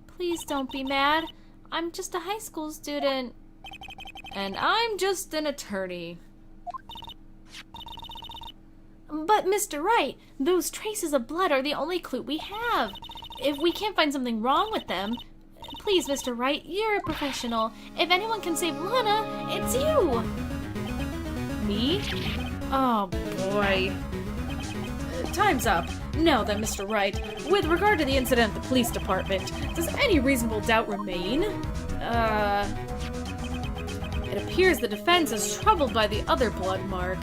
Please don't be mad. I'm just a high school student. And I'm just an attorney. But Mr. Wright, those traces of blood are the only clue we have. If we can't find something wrong with them, please, Mr. Wright, you're a professional. If anyone can save Lana, it's you. Me? Oh boy. Time's up. Now then, Mr. Wright, with regard to the incident at the police department, does any reasonable doubt remain? It appears the defense is troubled by the other blood mark.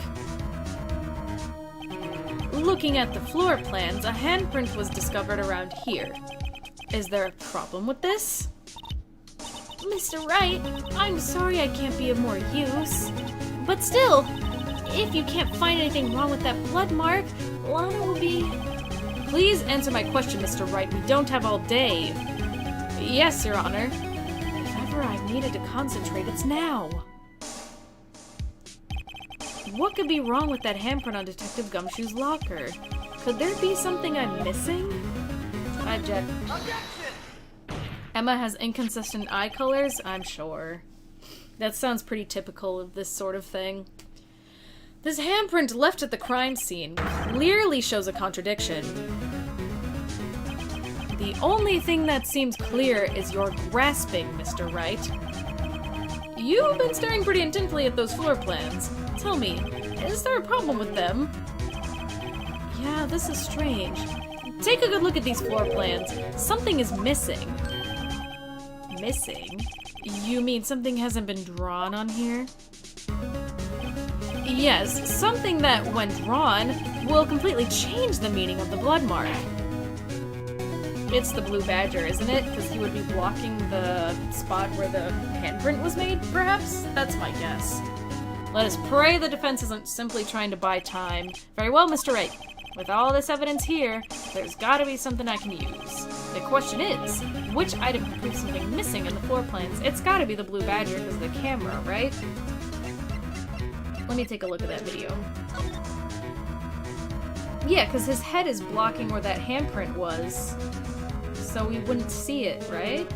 Looking at the floor plans, a handprint was discovered around here. Is there a problem with this? Mr. Wright, I'm sorry I can't be of more use. But still, if you can't find anything wrong with that blood mark, Lana will be... Please answer my question, Mr. Wright. We don't have all day. Yes, Your Honor. If ever I've needed to concentrate, it's now. What could be wrong with that handprint on Detective Gumshoe's locker? Could there be something I'm missing? I object. Objection! Emma has inconsistent eye colors? I'm sure. That sounds pretty typical of this sort of thing. This handprint left at the crime scene clearly shows a contradiction. The only thing that seems clear is your grasping, Mr. Wright. You've been staring pretty intently at those floor plans. Tell me, is there a problem with them? Yeah, this is strange. Take a good look at these floor plans. Something is missing. Missing? You mean something hasn't been drawn on here? Yes, something that, when drawn, will completely change the meaning of the blood mark. It's the blue badger, isn't it? Because he would be blocking the spot where the handprint was made, perhaps? That's my guess. Let us pray the defense isn't simply trying to buy time. Very well, Mr. Wright. With all this evidence here, there's gotta be something I can use. The question is, which item can prove something missing in the floor plans? It's gotta be the blue badger because of the camera, right? Let me take a look at that video. Yeah, because his head is blocking where that handprint was. So we wouldn't see it, right?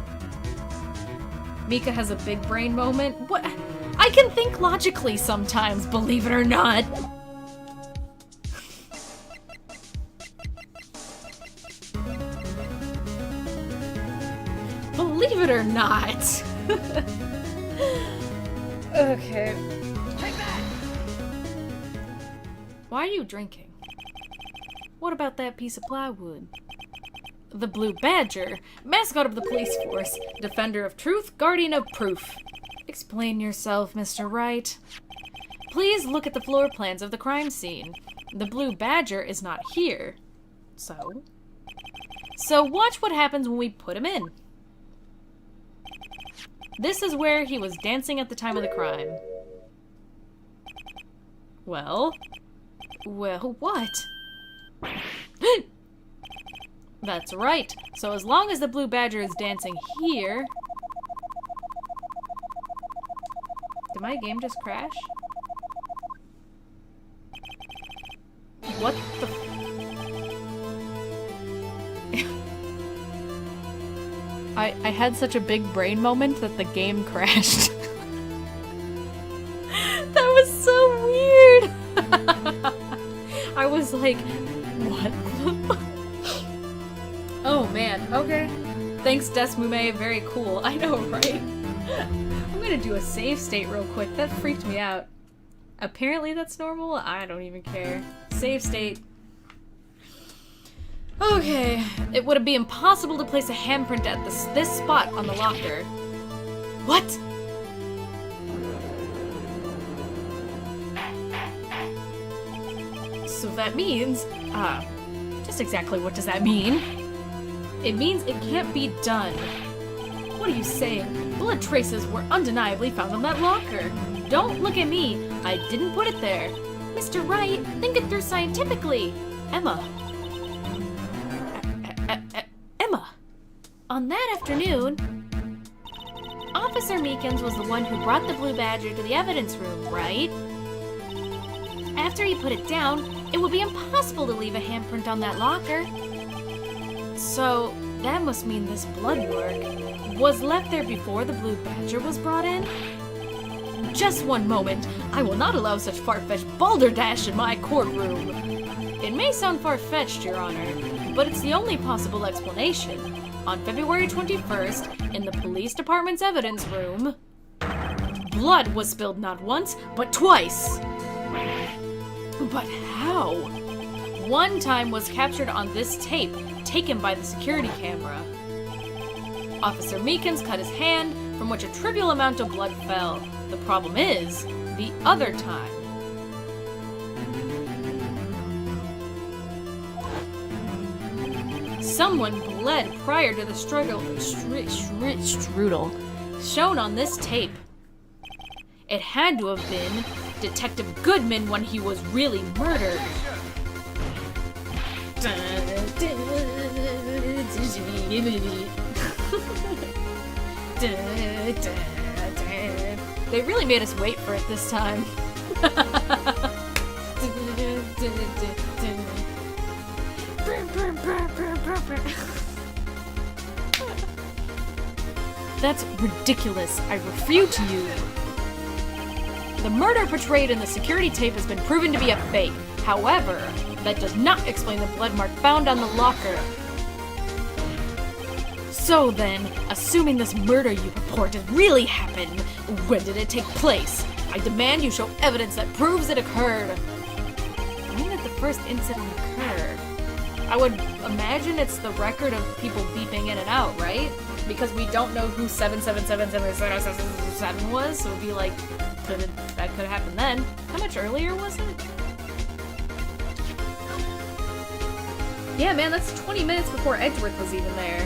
Mika has a big brain moment. What? I can think logically sometimes, believe it or not. Believe it or not. Okay. Take that! Why are you drinking? What about that piece of plywood? The Blue Badger, mascot of the police force, defender of truth, guardian of proof. Explain yourself, Mr. Wright. Please look at the floor plans of the crime scene. The Blue Badger is not here. So watch what happens when we put him in. This is where he was dancing at the time of the crime. Well, what? That's right. So as long as the Blue Badger is dancing here... Did my game just crash? What the... I had such a big brain moment that the game crashed. That was so weird! I was like, what the fuck? Oh man, okay. Thanks, Desmume, very cool. I know, right? I'm gonna do a save state real quick. That freaked me out. Apparently that's normal? I don't even care. Save state. Okay. It would be impossible to place a handprint at this spot on the locker. What? So that means, just exactly what does that mean? It means it can't be done. What are you saying? Blood traces were undeniably found on that locker. Don't look at me. I didn't put it there. Mr. Wright, think it through scientifically. Emma. Emma. On that afternoon, Officer Meekins was the one who brought the Blue Badger to the evidence room, right? After he put it down, it would be impossible to leave a handprint on that locker. So, that must mean this blood mark was left there before the Blue Badger was brought in? Just one moment. I will not allow such far-fetched balderdash in my courtroom. It may sound far-fetched, Your Honor, but it's the only possible explanation. On February 21st, in the police department's evidence room, blood was spilled not once, but twice. But how? One time was captured on this tape, taken by the security camera. Officer Meekins cut his hand, from which a trivial amount of blood fell. The problem is, the other time. Someone bled prior to the strudel shown on this tape. It had to have been Detective Goodman when he was really murdered. They really made us wait for it this time. That's ridiculous. I refute you. The murder portrayed in the security tape has been proven to be a fake. However, that does not explain the blood mark found on the locker. So then, assuming this murder you purported really happened, when did it take place? I demand you show evidence that proves it occurred. When did the first incident occur? I would imagine it's the record of people beeping in and out, right? Because we don't know who 7777777 was, so it'd be like, that could have happened then. How much earlier was it? Yeah, man, that's 20 minutes before Edgeworth was even there.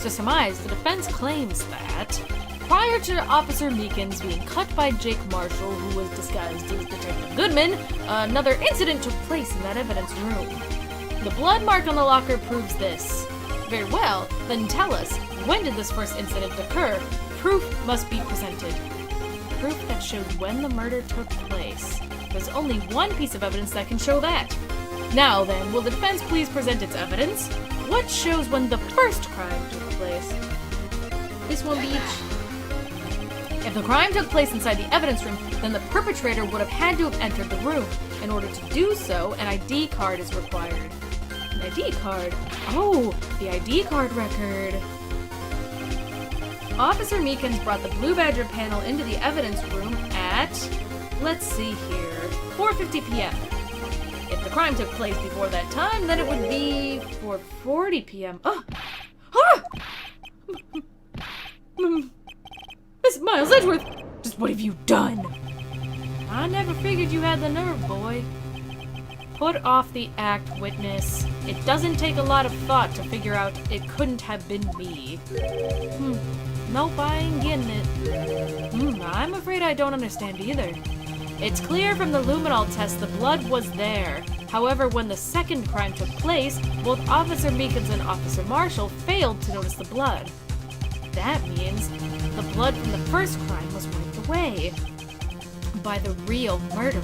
To surmise, the defense claims that prior to Officer Meekins being cut by Jake Marshall, who was disguised as Detective Goodman, another incident took place in that evidence room. The blood mark on the locker proves this. Very well, then tell us, when did this first incident occur? Proof must be presented. Proof that shows when the murder took place. There's only one piece of evidence that can show that. Now then, will the defense please present its evidence? What shows when the first crime took place? This one, Beach. If the crime took place inside the evidence room, then the perpetrator would have had to have entered the room. In order to do so, an ID card is required. An ID card? Oh, the ID card record. Officer Meekins brought the Blue Badger panel into the evidence room at, let's see here, 4:50 p.m. If the crime took place before that time, then it would be 4:40 p.m. Oh! Ah! Miss Miles Edgeworth! Just what have you done? I never figured you had the nerve, boy. Put off the act, witness. It doesn't take a lot of thought to figure out it couldn't have been me. Nope, I ain't getting it. I'm afraid I don't understand either. It's clear from the luminol test the blood was there. However, when the second crime took place, both Officer Meekins and Officer Marshall failed to notice the blood. That means the blood from the first crime was wiped away by the real murderer.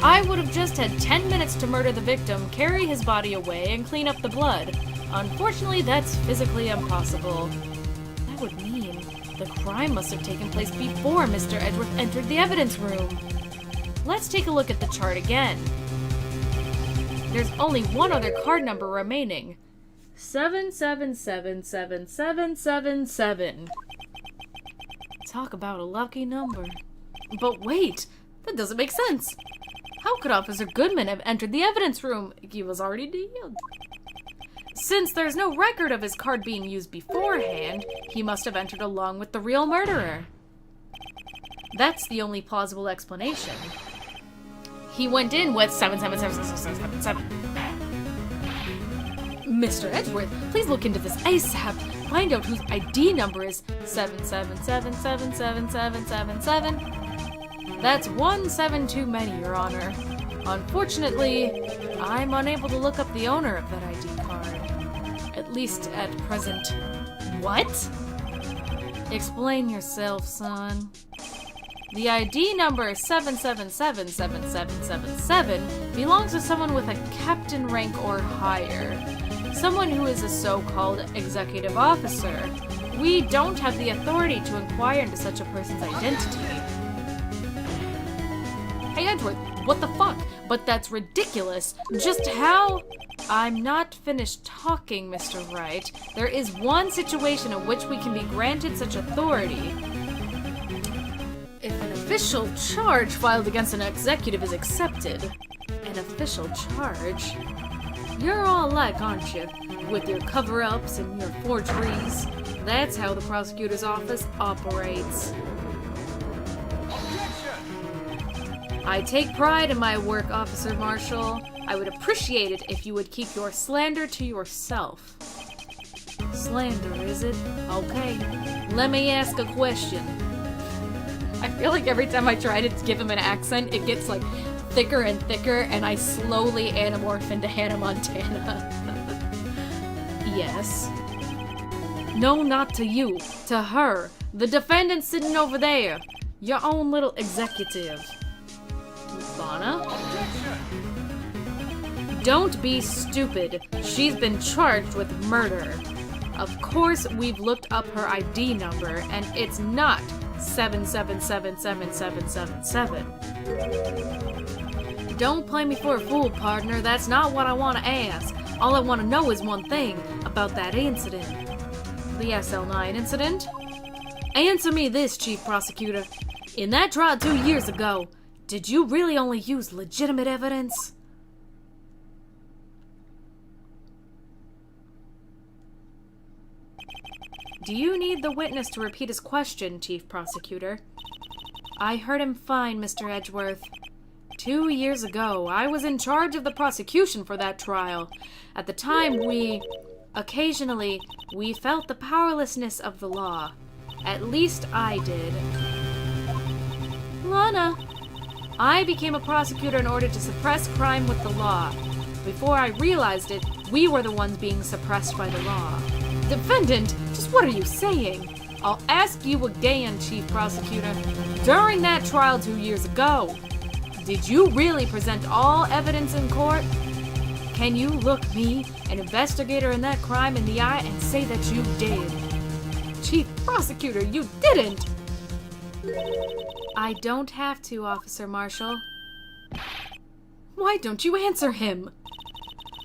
I would have just had 10 minutes to murder the victim, carry his body away, and clean up the blood. Unfortunately, that's physically impossible. That would mean the crime must have taken place before Mr. Edgeworth entered the evidence room. Let's take a look at the chart again. There's only one other card number remaining. 7777777. Talk about a lucky number. But wait, that doesn't make sense. How could Officer Goodman have entered the evidence room? He was already dead. Since there's no record of his card being used beforehand, he must have entered along with the real murderer. That's the only plausible explanation. He went in with 7777777. Mr. Edgeworth, please look into this ASAP. Find out whose ID number is 777777777. That's 17 too many, Your Honor. Unfortunately, I'm unable to look up the owner of that ID card. At least at present. What? Explain yourself, son. The ID number 7777777 belongs to someone with a captain rank or higher. Someone who is a so-called executive officer. We don't have the authority to inquire into such a person's identity. Hey, Edgeworth, what the fuck? But that's ridiculous. Just how? I'm not finished talking, Mr. Wright. There is one situation in which we can be granted such authority. If an official charge filed against an executive is accepted. An official charge? You're all alike, aren't you? With your cover-ups and your forgeries. That's how the prosecutor's office operates. I take pride in my work, Officer Marshall. I would appreciate it if you would keep your slander to yourself. Slander, is it? Okay. Let me ask a question. I feel like every time I try to give him an accent, it gets like thicker and thicker, and I slowly anamorph into Hannah Montana. Yes. No, not to you. To her. The defendant sitting over there. Your own little executive. Lana? Don't be stupid. She's been charged with murder. Of course, we've looked up her ID number, and it's not 7777777. Don't play me for a fool, partner. That's not what I want to ask. All I want to know is one thing about that incident. The SL9 incident? Answer me this, Chief Prosecutor. In that trial 2 years ago, did you really only use legitimate evidence? Do you need the witness to repeat his question, Chief Prosecutor? I heard him fine, Mr. Edgeworth. 2 years ago, I was in charge of the prosecution for that trial. At the time, occasionally, we felt the powerlessness of the law. At least I did. Lana, I became a prosecutor in order to suppress crime with the law. Before I realized it, We were the ones being suppressed by the law. Defendant, just what are you saying? I'll ask you again, Chief Prosecutor. During that trial 2 years ago, did you really present all evidence in court? Can you look me, an investigator in that crime, in the eye and say that you did? Chief Prosecutor, you didn't! I don't have to, Officer Marshall. Why don't you answer him?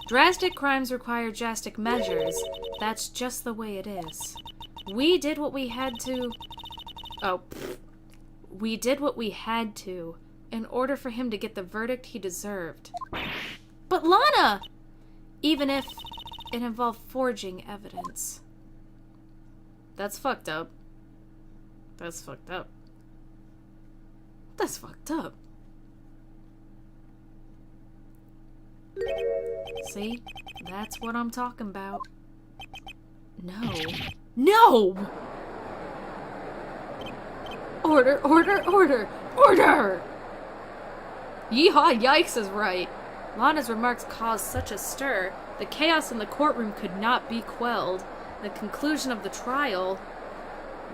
Drastic crimes require drastic measures. That's just the way it is. We did what we had to... We did what we had to in order for him to get the verdict he deserved. But Lana! Even if it involved forging evidence. That's fucked up. That's fucked up. That's fucked up. See? That's what I'm talking about. No. No! Order, order, order, order! Yeehaw, yikes is right. Lana's remarks caused such a stir. The chaos in the courtroom could not be quelled. The conclusion of the trial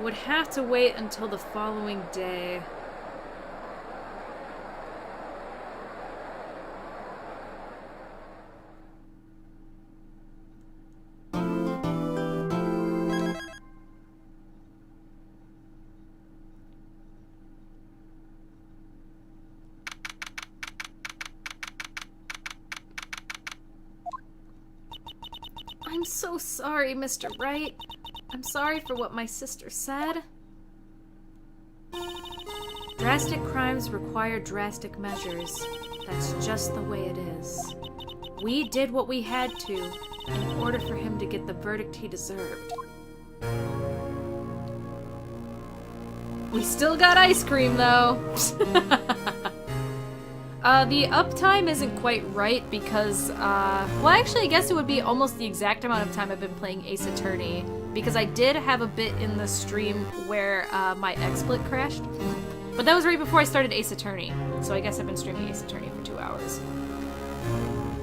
would have to wait until the following day. I'm so sorry, Mr. Wright. I'm sorry for what my sister said. Drastic crimes require drastic measures. That's just the way it is. We did what we had to in order for him to get the verdict he deserved. We still got ice cream, though. The uptime isn't quite right because, well, actually, I guess it would be almost the exact amount of time I've been playing Ace Attorney, because I did have a bit in the stream where my XSplit crashed, but that was right before I started Ace Attorney, so I guess I've been streaming Ace Attorney for 2 hours.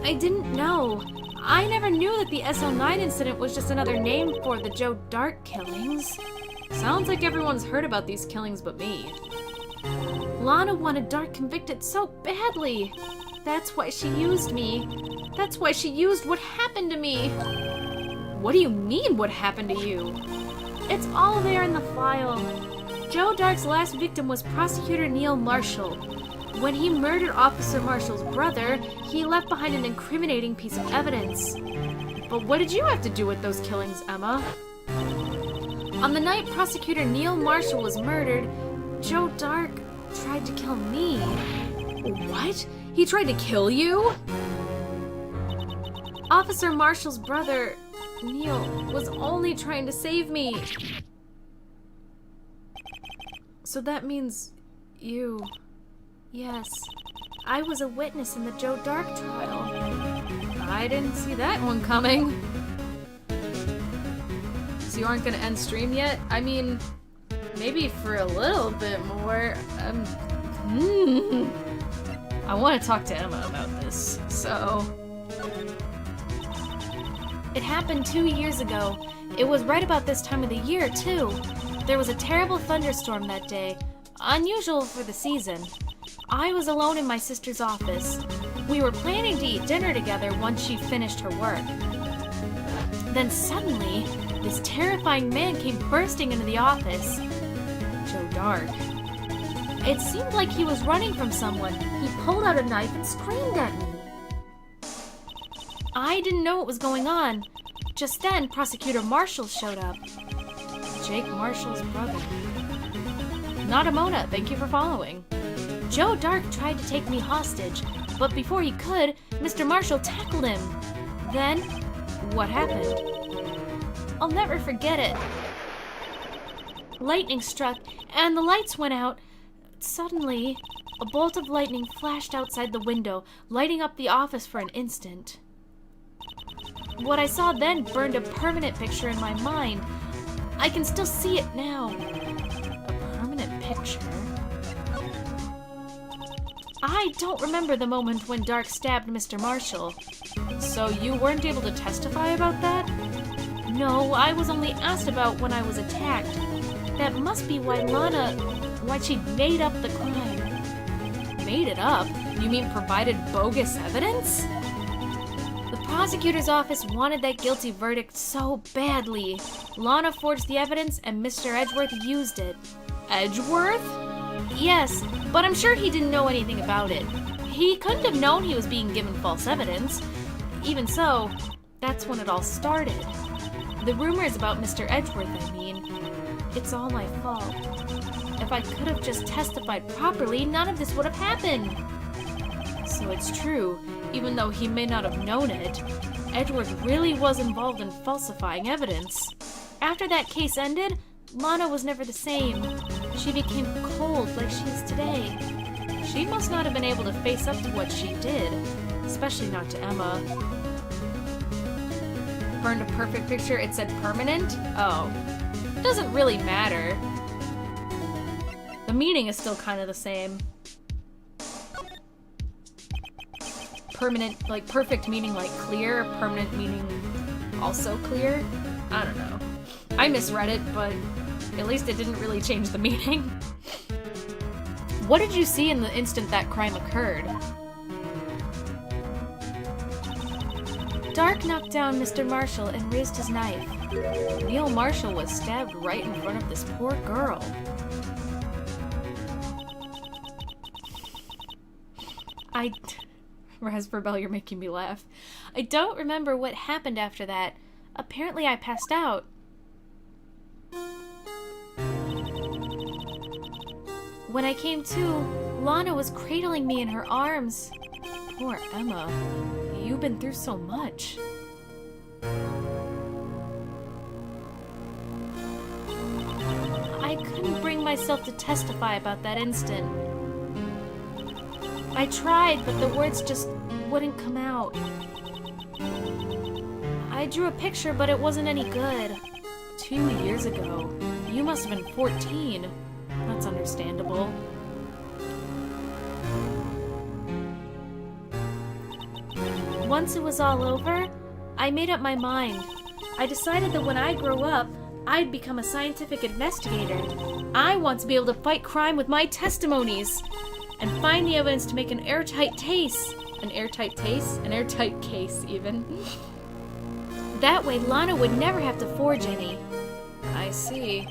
I didn't know. I never knew that the SL9 incident was just another name for the Joe Dark killings. Sounds like everyone's heard about these killings but me. Lana wanted Dark convicted so badly. That's why she used me. That's why she used what happened to me. What do you mean, what happened to you? It's all there in the file. Joe Dark's last victim was Prosecutor Neil Marshall. When he murdered Officer Marshall's brother, he left behind an incriminating piece of evidence. But what did you have to do with those killings, Emma? On the night Prosecutor Neil Marshall was murdered, Joe Dark tried to kill me. What? He tried to kill you? Officer Marshall's brother, Neil, was only trying to save me. So that means you... Yes, I was a witness in the Joe Dark trial. I didn't see that one coming. So you aren't gonna end stream yet? I mean, maybe for a little bit more. I want to talk to Emma about this, so... It happened 2 years ago. It was right about this time of the year, too. There was a terrible thunderstorm that day. Unusual for the season. I was alone in my sister's office. We were planning to eat dinner together once she finished her work. Then suddenly, this terrifying man came bursting into the office. Joe Dark. It seemed like he was running from someone. He pulled out a knife and screamed at me. I didn't know what was going on. Just then, Prosecutor Marshall showed up. Jake Marshall's brother. Nadamona, thank you for following. Joe Dark tried to take me hostage, but before he could, Mr. Marshall tackled him. Then, what happened? I'll never forget it. Lightning struck, and the lights went out. Suddenly, a bolt of lightning flashed outside the window, lighting up the office for an instant. What I saw then burned a permanent picture in my mind. I can still see it now. A permanent picture? I don't remember the moment when Dark stabbed Mr. Marshall. So So you weren't able to testify about that? No, I was only asked about when I was attacked. That must be why she made up the crime. Made it up? You mean provided bogus evidence? The prosecutor's office wanted that guilty verdict so badly. Lana forged the evidence and Mr. Edgeworth used it. Edgeworth? Yes, but I'm sure he didn't know anything about it. He couldn't have known he was being given false evidence. Even so, that's when it all started. The rumors about Mr. Edgeworth, I mean. It's all my fault. If I could have just testified properly, none of this would have happened. So it's true, even though he may not have known it, Edgeworth really was involved in falsifying evidence. After that case ended, Lana was never the same. She became cold like she is today. She must not have been able to face up to what she did, especially not to Emma. Burned a perfect picture, it said permanent? Oh. Doesn't really matter. The meaning is still kind of the same. Permanent, like perfect meaning like clear, permanent meaning also clear? I don't know. I misread it, but at least it didn't really change the meaning. What did you see in the instant that crime occurred? Dark knocked down Mr. Marshall and raised his knife. Neil Marshall was stabbed right in front of this poor girl. Raspberry, you're making me laugh. I don't remember what happened after that. Apparently I passed out. When I came to, Lana was cradling me in her arms. Poor Emma. You've been through so much. I couldn't bring myself to testify about that instant. I tried, but the words just wouldn't come out. I drew a picture, but it wasn't any good. 2 years ago. You must have been 14. That's understandable. Once it was all over, I made up my mind. I decided that when I grow up, I'd become a scientific investigator. I want to be able to fight crime with my testimonies and find the evidence to make an airtight case. An airtight case? An airtight case, even. That way, Lana would never have to forge any. I see.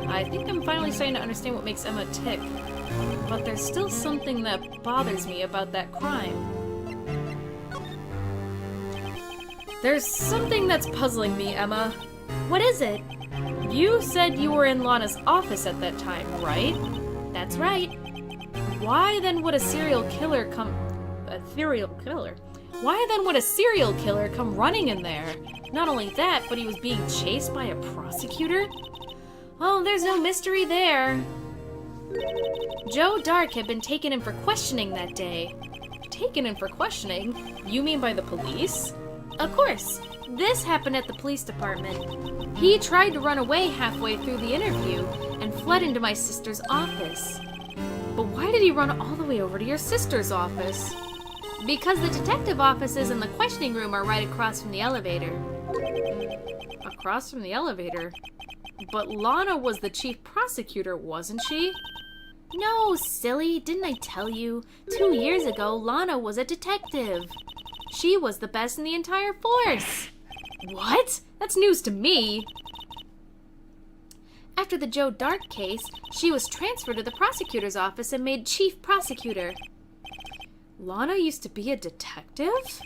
I think I'm finally starting to understand what makes Emma tick. But there's still something that bothers me about that crime. There's something that's puzzling me, Emma. What is it? You said you were in Lana's office at that time, right? That's right. Why then would a serial killer come... Why then would a serial killer come running in there? Not only that, but he was being chased by a prosecutor? Oh, there's no mystery there. Joe Dark had been taken in for questioning that day. Taken in for questioning? You mean by the police? Of course. This happened at the police department. He tried to run away halfway through the interview and fled into my sister's office. But why did he run all the way over to your sister's office? Because the detective offices and the questioning room are right across from the elevator. Across from the elevator? But Lana was the chief prosecutor, wasn't she? No, silly, didn't I tell you? 2 years ago, Lana was a detective. She was the best in the entire force. What? That's news to me. After the Joe Dark case, she was transferred to the prosecutor's office and made chief prosecutor. Lana used to be a detective?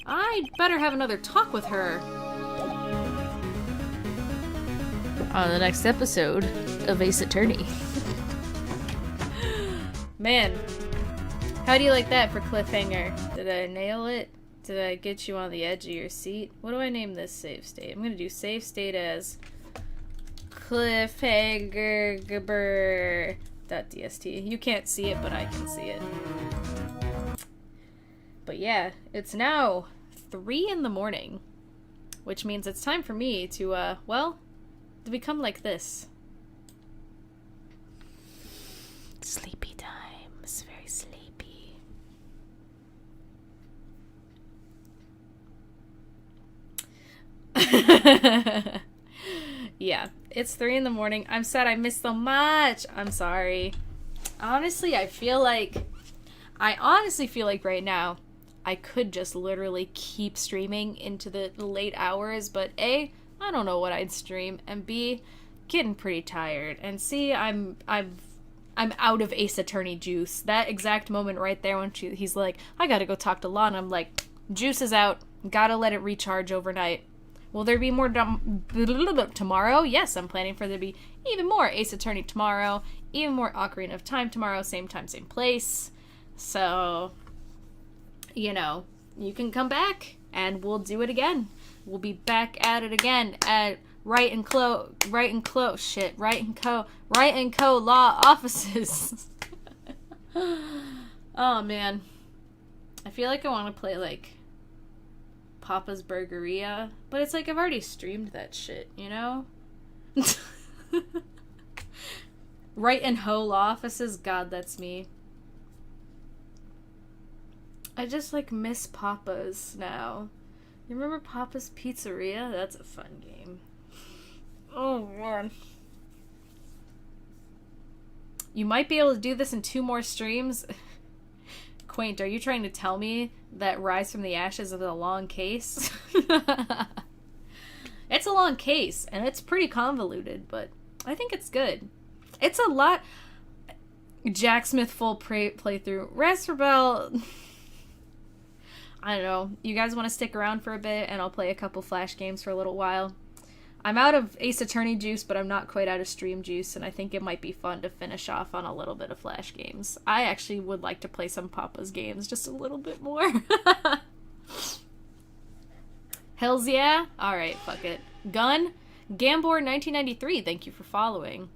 I'd better have another talk with her. On the next episode of Ace Attorney. Man, how do you like that for cliffhanger? Did I nail it? Did I get you on the edge of your seat? What do I name this save state? I'm gonna do save state as cliffhanger.dst. You can't see it, but I can see it. But yeah, it's now 3 in the morning, which means it's time for me to, well, to become like this. Sleepy time. It's very sleepy. Yeah, it's 3 in the morning. I'm sad I missed so much. I'm sorry. Honestly, I honestly feel like right now I could just literally keep streaming into the late hours, but A, I don't know what I'd stream, and B, getting pretty tired, and C, I'm out of Ace Attorney juice. That exact moment right there when he's like, I gotta go talk to Lana, I'm like, juice is out, gotta let it recharge overnight. Will there be more tomorrow? Yes, I'm planning for there to be even more Ace Attorney tomorrow, even more Ocarina of Time tomorrow, same time, same place. So, you know, you can come back and we'll do it again. We'll be back at it again at Wright and Co. Law offices. Oh man, I feel like I want to play like Papa's Burgeria, but it's like I've already streamed that shit, you know? Wright and Ho Law offices, God, that's me. I just like miss Papa's now. You remember Papa's Pizzeria? That's a fun game. Oh man. You might be able to do this in 2 more streams. Quaint, are you trying to tell me that Rise from the Ashes is a long case? It's a long case, and it's pretty convoluted, but I think it's good. It's a lot... Jack Smith full playthrough. Rest for Bell... I don't know. You guys want to stick around for a bit, and I'll play a couple Flash games for a little while. I'm out of Ace Attorney juice, but I'm not quite out of stream juice, and I think it might be fun to finish off on a little bit of Flash games. I actually would like to play some Papa's games just a little bit more. Hells yeah? Alright, fuck it. Gun? Gambor1993, thank you for following.